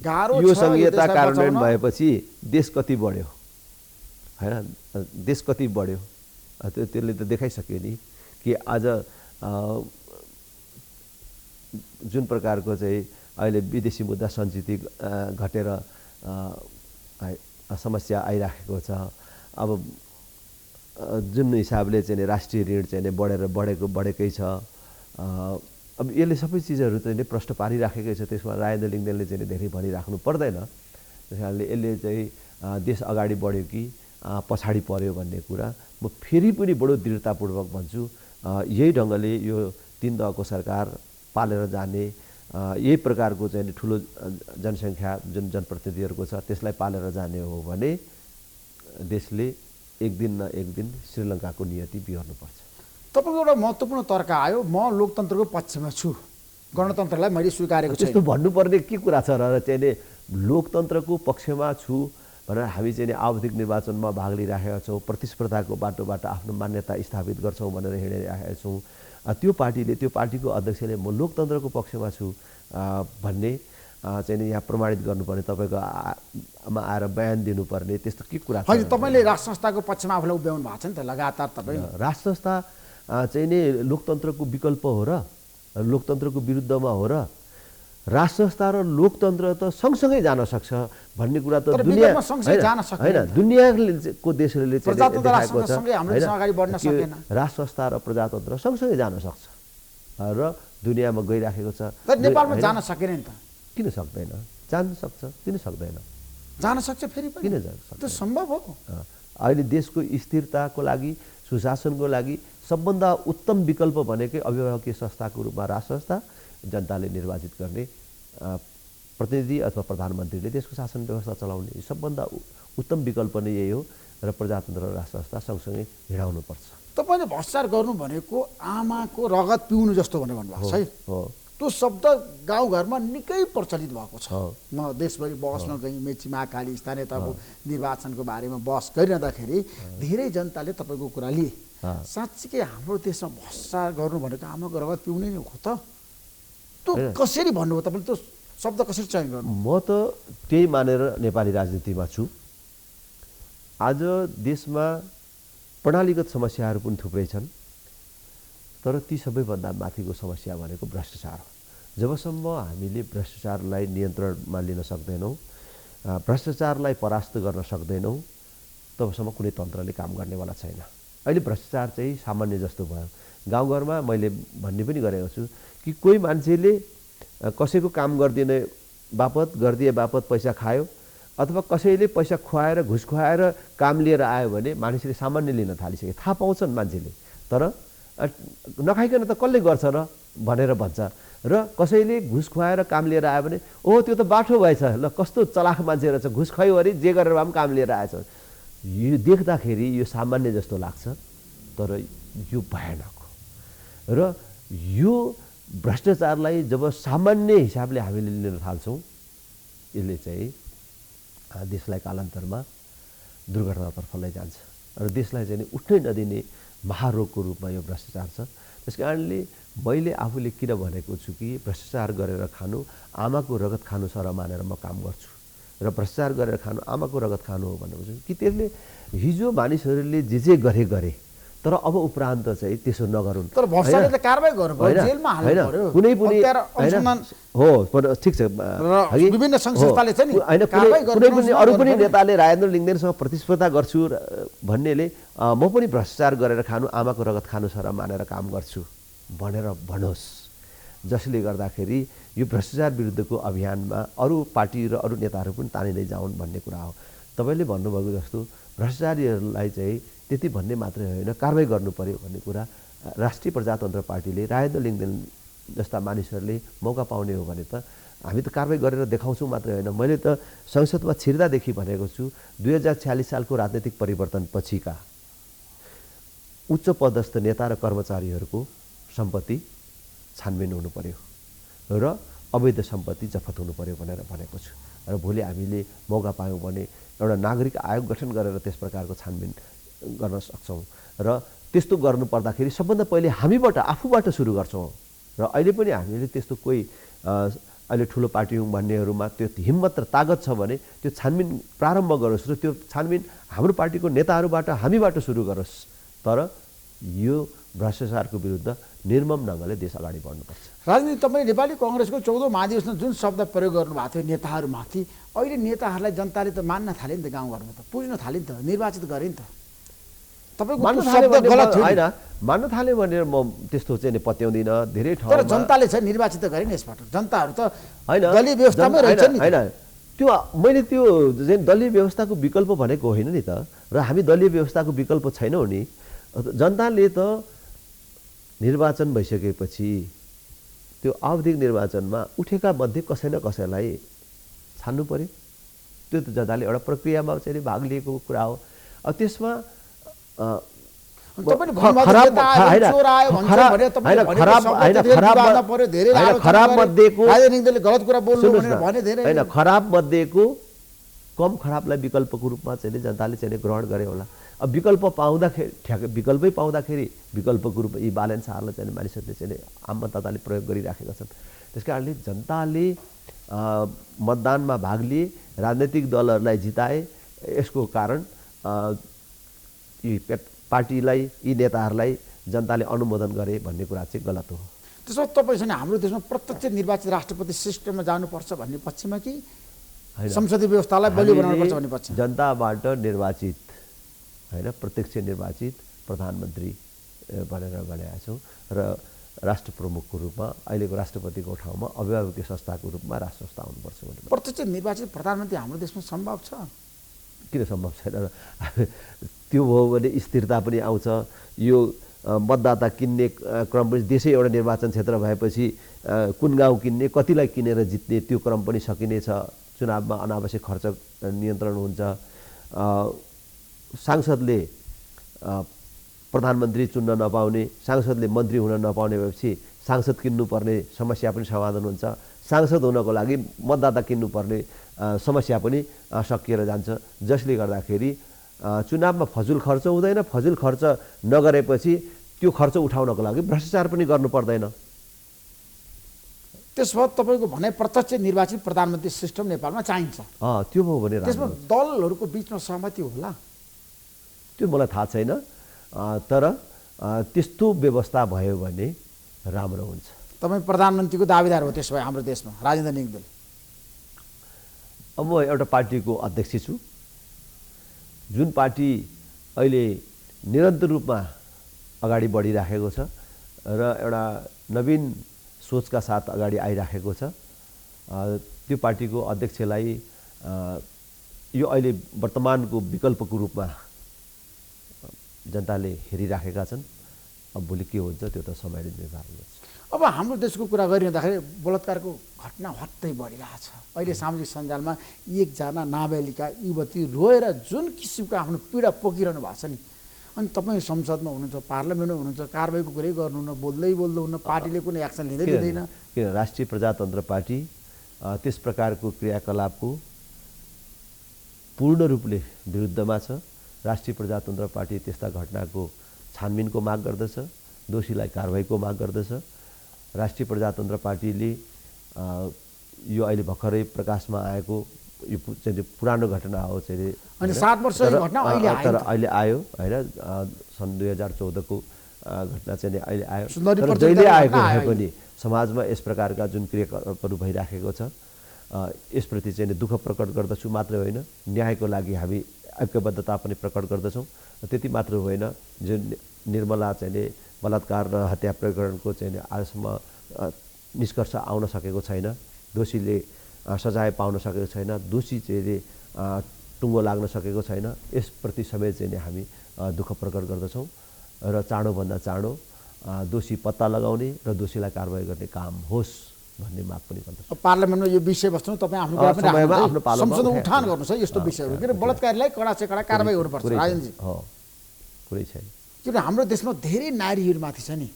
गाह्रो छ। यो संहिता कार्यान्वयन भएपछि देश कति बढ्यो हैन, देश कति बढ्यो त्यसले त देखाइसक्यो नि कि आज जुन प्रकारको चाहिँ अहिले विदेशी मुद्रा सञ्चिति घटेर समस्या आइराखेको छ। अब जुन हिसाबले चाहिँ राष्ट्रिय ऋण चाहिँ बढेकै छ। अब यसले सबै चिजहरू चाहिँ प्रश्न पारिराखेकै छ। त्यसमा राजेन्द्र लिङ्गदेनले चाहिँ धेरै भनिराख्नु पर्दैन। त्यस कारणले यसले चाहिँ देश अगाडि बढ्यो कि पछाडि पर्यो भन्ने कुरा म फेरि पनि बडो दृढतापूर्वक भन्छु। यही ढङ्गले यो 3 तहको सरकार पालेर जाने, यही प्रकारको चाहिँ ठुलो जनसङ्ख्या जुन जनप्रतिनिधिहरूको छ त्यसलाई पालेर जाने हो भने देशले एक दिन न एक दिन श्रीलङ्काको नियति बिहोर्नुपर्छ। तपाईँको एउटा महत्त्वपूर्ण तर्क आयो, म लोकतन्त्रको पक्षमा छु, गणतन्त्रलाई मैले स्वीकारेको छु। त्यस्तो भन्नुपर्ने के कुरा छ र चाहिँ लोकतन्त्रको पक्षमा छु भनेर हामी चाहिँ आवधिक निर्वाचनमा भाग लिइराखेका छौँ, प्रतिस्पर्धाको बाटोबाट आफ्नो मान्यता स्थापित गर्छौँ भनेर हिँडिरहेका छौँ। त्यो पार्टीले, त्यो पार्टीको अध्यक्षले म लोकतन्त्रको पक्षमा छु भन्ने चाहिँ यहाँ प्रमाणित गर्नुपर्ने, तपाईँको आमा आएर बयान दिनुपर्ने त्यस्तो के कुरा छ? होइन, तपाईँले राष्ट्र संस्थाको पक्षमा आफूलाई उभ्याउनु भएको छ नि त लगातार। तपाईँ राष्ट्र संस्था चाहिँ नि लोकतन्त्रको विकल्प हो र लोकतन्त्रको विरुद्धमा हो र? राष्ट्र संस्था र लोकतन्त्र त सँगसँगै जान सक्छ भन्ने कुरा त दुनिया होइन, दुनियाको देशहरूले देखाएको छ। राष्ट्र संस्था र प्रजातन्त्र सँगसँगै जान सक्छ र दुनियाँमा गइराखेको छ। नेपालमा जान सकेन नि त? किन सक्दैन? जान सक्छ, किन सक्दैन? जान सक्छ फेरि पनि, किन जान सक्छ? त्यो सम्भव हो। अहिले देशको स्थिरताको लागि, सुशासनको लागि सबभन्दा उत्तम विकल्प भनेकै अभिभावकीय संस्थाको रूपमा राष्ट्र संस्था, जनताले निर्वाचित गर्ने प्रतिनिधि अथवा प्रधानमन्त्रीले देशको शासन व्यवस्था चलाउने सबभन्दा उत्तम विकल्प नै यही हो र प्रजातन्त्र र राष्ट्र संस्था सँगसँगै हिँडाउनुपर्छ। तपाईँले भ्रष्टाचार गर्नु भनेको आमाको रगत पिउनु जस्तो भनेर भन्नुभएको छ है। त्यो शब्द गाउँघरमा निकै प्रचलित भएको छ। म देशभरि बहसमा गएँ, मेची महाकाली स्थानीय तहको निर्वाचनको बारेमा बहस गरिरहँदाखेरि धेरै जनताले तपाईँको कुरा लिए। साँच्चीकै हाम्रो देशमा भ्रष्टाचार गर्नु भनेको आमाको रगत पिउने नै हो त? त्यो कसरी भन्नुभयो तपाईँले? त्यो शब्द कसरी चयन गर्नु? म त त्यही मानेर नेपाली राजनीतिमा छु। आज देशमा प्रणालीगत समस्याहरू पनि थुप्रै छन्, तर ती सबैभन्दा माथिको समस्या भनेको भ्रष्टाचार हो। जबसम्म हामीले भ्रष्टाचारलाई नियन्त्रणमा लिन सक्दैनौँ, भ्रष्टाचारलाई परास्त गर्न सक्दैनौँ, तबसम्म कुनै तन्त्रले काम गर्नेवाला छैन। अहिले भ्रष्टाचार चाहिँ सामान्य जस्तो भयो। गाउँघरमा मैले भन्ने पनि गरेको छु कि कोही मान्छेले कसैको काम गरिदिए बापत पैसा खायो अथवा कसैले पैसा खुवाएर घुस खुवाएर काम लिएर आयो भने मानिसले सामान्य लिन थालिसके। थाहा पाउँछन् मान्छेले, तर नखाइकन त कसले गर्छ र भनेर भन्छ। र कसैले घुस खुवाएर काम लिएर आयो भने ओ त्यो त बाठो भएछ, ल कस्तो चलाख मान्छे रहेछ, घुस खायो अरे जे गरेर भए पनि काम लिएर आएछ। यो देख्दाखेरि यो सामान्य जस्तो लाग्छ, तर यो भयानक हो। र यो भ्रष्टाचारलाई जब सामान्य हिसाबले हामीले लिन थाल्छौँ, यसले चाहिँ देशलाई कालान्तरमा दुर्घटनातर्फ लैजान्छ। र देशलाई चाहिँ उठ्नै नदिने महारोगको रूपमा यो भ्रष्टाचार छ। त्यस कारणले मैले आफूले किन भनेको छु कि भ्रष्टाचार गरेर खानु आमाको रगत खानु सर मानेर म काम गर्छु र भ्रष्टाचार गरेर खानु आमाको रगत खानु हो भनेको छु कि त्यसले हिजो मानिसहरूले जे गरे तर अब उपरान्त चाहिँ त्यसो नगरून्। तर भ्रष्टाचारले त कारबाही गर्नुपर्यो, जेलमा हाल्नु पर्यो। कुनै पनि हो ठिक छ, विभिन्न संस्थाले चाहिँ हैन कुनै पनि अरू पनि नेताले राजेन्द्र लिङ्गदेनसँग प्रतिस्पर्धा गर्छु भन्नेले म पनि भ्रष्टाचार गरेर खानु आमाको रगत खानु सर मानेर काम गर्छु भनेर भनोस्, जसले गर्दाखेरि यो भ्रष्टाचार विरुद्धको अभियानमा अरू पार्टी र अरू नेताहरू पनि तानिँदै जाउन् भन्ने कुरा हो। तपाईँले भन्नुभएको जस्तो भ्रष्टाचारीहरूलाई चाहिँ त्यति भन्ने मात्रै होइन, कारबाही गर्नु पर्यो भन्ने कुरा राष्ट्रिय प्रजातन्त्र पार्टीले राजेन्द्र लिङ्गदेन जस्ता मानिसहरूले मौका पाउने हो भने त हामी त कारबाही गरेर देखाउँछौँ मात्रै होइन। मैले त संसदमा छिर्दादेखि भनेको छु 2046 सालको राजनैतिक परिवर्तन पछिका उच्च पदस्थ नेता र कर्मचारीहरूको सम्पत्ति छानबिन हुनु पर्यो र अवैध सम्पत्ति जफत हुनु पर्यो भनेर भनेको छु। र भोलि हामीले मौका पायौँ भने एउटा नागरिक आयोग गठन गरेर त्यस प्रकारको छानबिन गर्न सक्छौँ र त्यस्तो गर्नु पर्दाखेरि सबभन्दा पहिले हामीबाट आफूबाट सुरु गर्छौँ। र अहिले पनि हामीले त्यस्तो कोही अहिले ठुलो पार्टी हौँ भन्नेहरूमा त्यो हिम्मत र तागत छ भने त्यो छानबिन प्रारम्भ गरोस् र त्यो छानबिन हाम्रो पार्टीको नेताहरूबाट हामीबाट सुरु गरोस्। तर यो भ्रष्टाचारको विरुद्ध निर्मम ढङ्गले देश अगाडि बढ्नुपर्छ। राजनीति तपाईँ नेपाली कङ्ग्रेसको 14औं महाधिवेशनमा जुन शब्द प्रयोग गर्नुभएको थियो नेताहरूमाथि, अहिले नेताहरूलाई जनताले त मान्न थाल्यो नि त, गाउँघरमा त पुज्न थाल्यो नि त, निर्वाचित गरे नि त। मान्न थाल्यो भनेर म त्यस्तो चाहिँ पत्याउँदिनँ धेरै ठाउँमा। तर जनताले चाहिँ निर्वाचित गरे नि यसबाट, जनताहरू त होइन दलीय व्यवस्थामै रहेछ नि। होइन त्यो मैले त्यो चाहिँ दलीय व्यवस्थाको विकल्प भनेको होइन नि त, र हामी दलीय व्यवस्थाको विकल्प छैनौँ नि। जनताले त निर्वाचन भइसकेपछि त्यो आवधिक निर्वाचनमा उठेका मध्ये कसै न कसैलाई छान्नु पर्यो। त्यो त जनताले एउटा प्रक्रियामा चाहिँ भाग लिएको कुरा हो। अब त्यसमा खराब मध्येको कम खराबलाई विकल्पको रूपमा चाहिँ जनताले चाहिँ ग्रहण गरे होला। अब विकल्प पाउँदाखेरि विकल्पै पाउँदाखेरि विकल्पको रूपमा यी बालेन सारलाई चाहिँ मानिसहरूले चाहिँ आम मतदाताले प्रयोग गरिराखेका छन्। त्यस कारणले जनताले मतदानमा भाग लिए, राजनैतिक दलहरूलाई जिताए, यसको कारण यी पार्टीलाई यी नेताहरूलाई जनताले अनुमोदन गरे भन्ने कुरा चाहिँ गलत हो। त्यसो तपाईँ चाहिँ हाम्रो देशमा प्रत्यक्ष निर्वाचित राष्ट्रपति सिस्टममा जानुपर्छ भन्ने पक्षमा कि संसदीय व्यवस्थालाई बलियो बनाउनुपर्छ भन्ने पक्ष? जनताबाट निर्वाचित होइन, प्रत्यक्ष निर्वाचित प्रधानमन्त्री भनेर भनेका छौँ र राष्ट्र प्रमुखको रूपमा अहिलेको राष्ट्रपतिको ठाउँमा अभिभावकीय संस्थाको रूपमा राष्ट्र संस्था आउनुपर्छ भने प्रत्यक्ष निर्वाचित प्रधानमन्त्री हाम्रो देशमा सम्भव छ? किन सम्भव छैन? त्यो भयो भने स्थिरता पनि आउँछ। यो मतदाता किन्ने क्रम पनि देशै एउटा निर्वाचन क्षेत्र भएपछि कुन गाउँ किन्ने, कतिलाई किनेर जित्ने त्यो क्रम पनि सकिनेछ। चुनावमा अनावश्यक खर्च नियन्त्रण हुन्छ। सांसदले प्रधानमन्त्री चुन्न नपाउने, सांसदले मन्त्री हुन नपाउने भएपछि सांसद किन्नुपर्ने समस्या पनि समाधान हुन्छ। सांसद हुनको लागि मतदाता किन्नुपर्ने समस्या पनि सकिएर जान्छ, जसले गर्दाखेरि चुनावमा फजुल खर्च हुँदैन। फजुल खर्च नगरेपछि त्यो खर्च उठाउनको लागि भ्रष्टाचार पनि गर्नु पर्दैन। त्यसो भए तपाईँको भनाइ प्रत्यक्ष निर्वाचित प्रधानमन्त्री सिस्टम नेपालमा चाहिन्छ। त्यो भयो भने त्यसमा दलहरूको बिचमा सहमति होला? त्यो मलाई थाहा छैन, तर त्यस्तो व्यवस्था भयो भने राम्रो हुन्छ। तपाईँ प्रधानमन्त्रीको दावेदार हो त्यसो भए हाम्रो देशमा, राजेन्द्र लिङ्गदेन? अब म एउटा पार्टीको अध्यक्ष छु, जुन पार्टी अहिले निरन्तर रूपमा अगाडि बढिराखेको छ र एउटा नवीन सोचका साथ अगाडि आइराखेको छ। त्यो पार्टीको अध्यक्षलाई यो अहिले वर्तमानको विकल्पको रूपमा जनताले हेरिराखेका छन्। अब भोलि के हुन्छ त्यो त समयले निर्धारण गर्छ। अब हाम्रो देशको कुरा गरिरहँदाखेरि बलात्कारको घटना हट्दै बढिरहेछ। अहिले सामाजिक सञ्जालमा एकजना नाबालिका युवती रोएर जुन किसिमको आफ्नो पीडा पोखिरहनु भएको छ नि, अनि तपाईँ संसदमा हुनुहुन्छ, पार्लियामेन्टमा हुनुहुन्छ, कारबाहीको कुरै गर्नुहुन्न, बोल्दै हुन्न, पार्टीले कुनै एक्सन लिँदै लिँदैन। किन राष्ट्रिय प्रजातन्त्र पार्टी त्यस प्रकारको क्रियाकलापको पूर्ण रूपले विरुद्धमा छ राष्ट्रिय प्रजातन्त्र पार्टी त्यस्ता घटनाको छानबिनको माग गर्दछ, दोषीलाई कारबाहीको माग गर्दछ। राष्ट्रिय प्रजातन्त्र पार्टीले यो अहिले भर्खरै प्रकाशमा आएको यो चाहिँ पुरानो घटना हो चाहिँ अनि 7 वर्ष यो घटना अहिले आयो तर अहिले आयो होइन, सन् 2014को घटना चाहिँ अहिले आयो। सुन्दरी तर प्रचण्डको जहिले आएको घटना भए आयो पनि समाजमा यस प्रकारका जुन क्रियाकलापहरू भइराखेको छ यसप्रति चाहिँ दुःख प्रकट गर्दछु मात्रै होइन, न्यायको लागि हामी ऐक्यबद्धता पनि प्रकट गर्दछौँ। त्यति मात्र होइन, जुन निर्मला चाहिँ बलात्कार र हत्या प्रकरणको चाहिँ आजसम्म निष्कर्ष आउन सकेको छैन, दोषीले सजाय पाउन सकेको छैन, दोषी चाहिँ टुङ्गो लाग्न सकेको छैन, यसप्रति समेत चाहिँ हामी दुःख प्रकट गर्दछौँ र चाँडोभन्दा चाँडो दोषी पत्ता लगाउने र दोषीलाई कारबाही गर्ने काम होस् भन्ने माग पनि गर्दछौँ। पार्लियामेन्टमा यो विषयवस्तु तपाईँ आफ्नो कुरा पनि समयमा राख्नुहुन्छ, आफ्नो पालोमा संसदमा उठाए। उठान गर्नुहोस् है यस्तो विषयहरू, किन बलात्कारलाई कडा से कडा कारबाही हुनुपर्छ राजनजी। हो, कुरै छैन। किन हाम्रो देशमा धेरै नारीहरूमाथि छ नि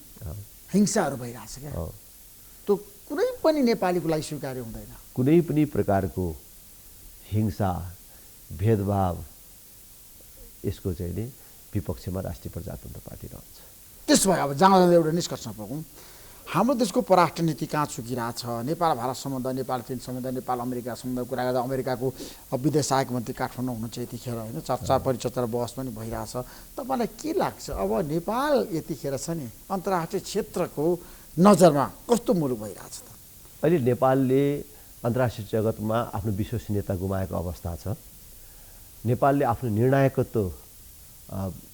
हिंसाहरू भइरहेछ क्या, हो, त्यो कुनै पनि नेपालीको लागि स्वीकार्य हुँदैन। कुनै पनि प्रकारको हिंसा भेदभाव यसको चाहिँ नि विपक्षमा राष्ट्रिय प्रजातन्त्र पार्टी रहन्छ। त्यसो भए अब जाँदा एउटा निष्कर्षमा पुगौँ, हाम्रो देशको परराष्ट्र नीति कहाँ चुकिरहेछ, नेपाल भारत सम्बन्ध, नेपाल चीन सम्बन्ध, नेपाल अमेरिका सम्बन्ध कुरा गर्दा अमेरिकाको विदेश सहायक मन्त्री काठमाडौँ हुनुहुन्छ यतिखेर होइन, चर्चा परिचर्चा बहस पनि भइरहेछ। तपाईँलाई के लाग्छ अब नेपाल यतिखेर छ नि अन्तर्राष्ट्रिय क्षेत्रको नजरमा कस्तो मुलुक भइरहेछ त? अहिले नेपालले अन्तर्राष्ट्रिय जगतमा आफ्नो विश्वसनीयता गुमाएको अवस्था छ। नेपालले आफ्नो निर्णायकत्व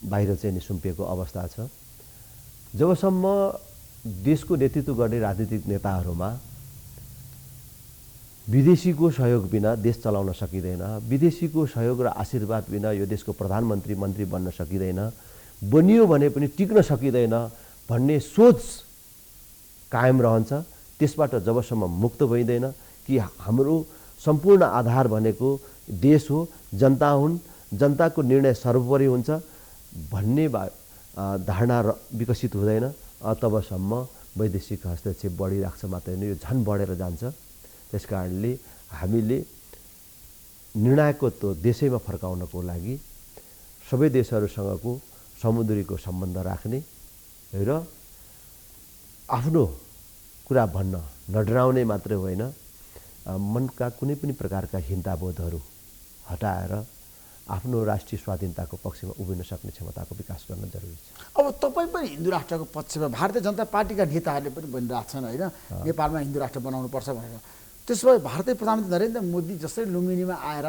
बाहिर चाहिँ नि सुम्पिएको अवस्था छ। जबसम्म देशको नेतृत्व गर्ने राजनीतिक नेताहरूमा विदेशीको सहयोग बिना देश चलाउन सकिँदैन, विदेशीको सहयोग र आशीर्वाद बिना यो देशको प्रधानमन्त्री मन्त्री बन्न सकिँदैन, बनियो भने पनि टिक्न सकिँदैन भन्ने सोच कायम रहन्छ। त्यसबाट जबसम्म मुक्त भइँदैन कि हाम्रो सम्पूर्ण आधार भनेको देश हो, जनता हुन्, जनताको निर्णय सर्वोपरि हुन्छ भन्ने धारणा विकसित हुँदैन, तबसम्म वैदेशिक हस्तक्षेप बढिराख्छ मात्रै होइन, यो झन् बढेर जान्छ। त्यस कारणले हामीले निर्णायकत्व देशैमा फर्काउनको लागि सबै देशहरूसँगको समुद्रीको सम्बन्ध राख्ने र आफ्नो कुरा भन्न नडराउने मात्रै होइन, मनका कुनै पनि प्रकारका हिंताबोधहरू हटाएर आफ्नो राष्ट्रिय स्वाधीनताको पक्षमा उभिन सक्ने क्षमताको विकास गर्न जरुरी छ। अब तपाईँ पनि हिन्दू राष्ट्रको पक्षमा, भारतीय जनता पार्टीका नेताहरूले पनि भनिरहेछन् होइन नेपालमा हिन्दू राष्ट्र बनाउनुपर्छ भनेर। त्यसो भए भारतीय प्रधानमन्त्री नरेन्द्र मोदी जसरी लुम्बिनीमा आएर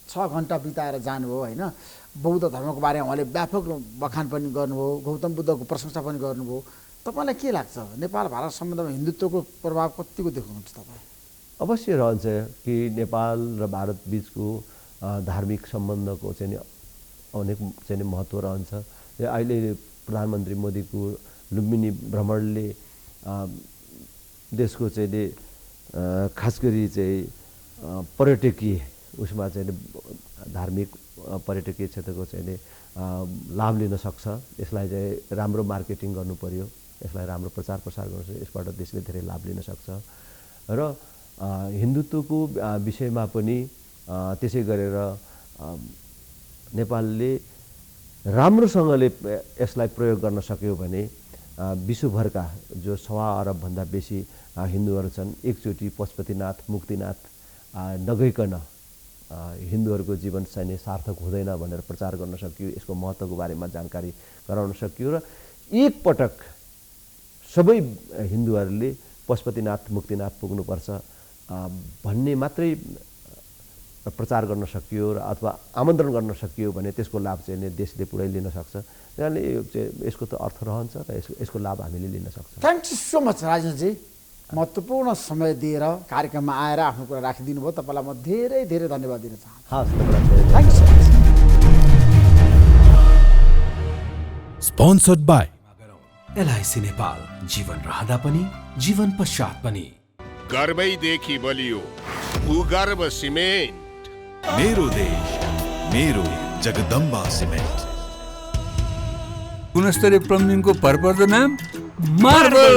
6 घन्टा बिताएर जानुभयो होइन, बौद्ध धर्मको बारेमा उहाँले व्यापक बखान पनि गर्नुभयो, गौतम बुद्धको प्रशंसा पनि गर्नुभयो। तपाईँलाई के लाग्छ नेपाल भारत सम्बन्धमा हिन्दुत्वको प्रभाव कतिको देख्नुहुन्छ तपाईँ? अवश्य रहन्छ कि नेपाल र भारत बिचको धार्मिक सम्बन्धको चाहिँ अनेक चाहिँ महत्त्व रहन्छ। अहिले प्रधानमन्त्री मोदीको लुम्बिनी भ्रमणले देशको चाहिँ खास गरी चाहिँ पर्यटकीय उसमा चाहिँ धार्मिक पर्यटकीय क्षेत्रको चाहिँ लाभ लिन सक्छ। यसलाई चाहिँ राम्रो मार्केटिङ गर्नु पर्यो, यसलाई राम्रो प्रचार प्रसार गर्नु, यसबाट देशले धेरै लाभ लिन सक्छ। र हिन्दुत्वको विषयमा पनि त्यसै गरेर नेपालले राम्रोसँगले यसलाई प्रयोग गर्न सक्यो भने विश्वभरका जो 1.25 अरबभन्दा बेसी हिन्दूहरू छन् एकचोटि पशुपतिनाथ मुक्तिनाथ नगइकन हिन्दूहरूको जीवन चाहिँ सार्थक हुँदैन भनेर प्रचार गर्न सकियो, यसको महत्त्वको बारेमा जानकारी गराउन सकियो र एकपटक सबै हिन्दूहरूले पशुपतिनाथ मुक्तिनाथ पुग्नुपर्छ भन्ने मात्रै प्रचार गर्न सकियो र अथवा आमन्त्रण गर्न सकियो भने त्यसको लाभ चाहिँ देशले पुरै लिन सक्छ। त्यसैले यसको त अर्थ रहन्छ र यसको लाभ हामीले लिन सक्छौँ। Thank you so much Rajanji, महत्त्वपूर्ण समय दिएर कार्यक्रममा आएर आफ्नो कुरा राखिदिनु भयो। तपाईँलाई म धेरै धेरै धन्यवाद दिन चाहन्छु। हस्, तपाईँलाई thank you so much. Sponsored by LIC Nepal, जीवन रहँदा पनि जीवन पश्चात पनि। गर्वैदेखि बलियो भूगर्भ सिमेन्ट। मेरो देश मेरो जगदम्बा सिमेन्ट। गुणस्तरीय प्लम्बिङको भरपर्दो नाम मार्बल।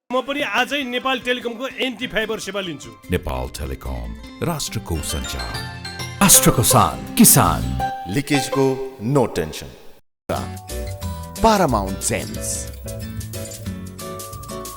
म पनि आजै नेपाल टेलिकमको एन्टी फाइबर सेवा लिन्छु। नेपाल टेलिकम, राष्ट्रको सञ्चार। राष्ट्रको शान, किसान। लिकेजको नो टेन्सन। Paramount Sense.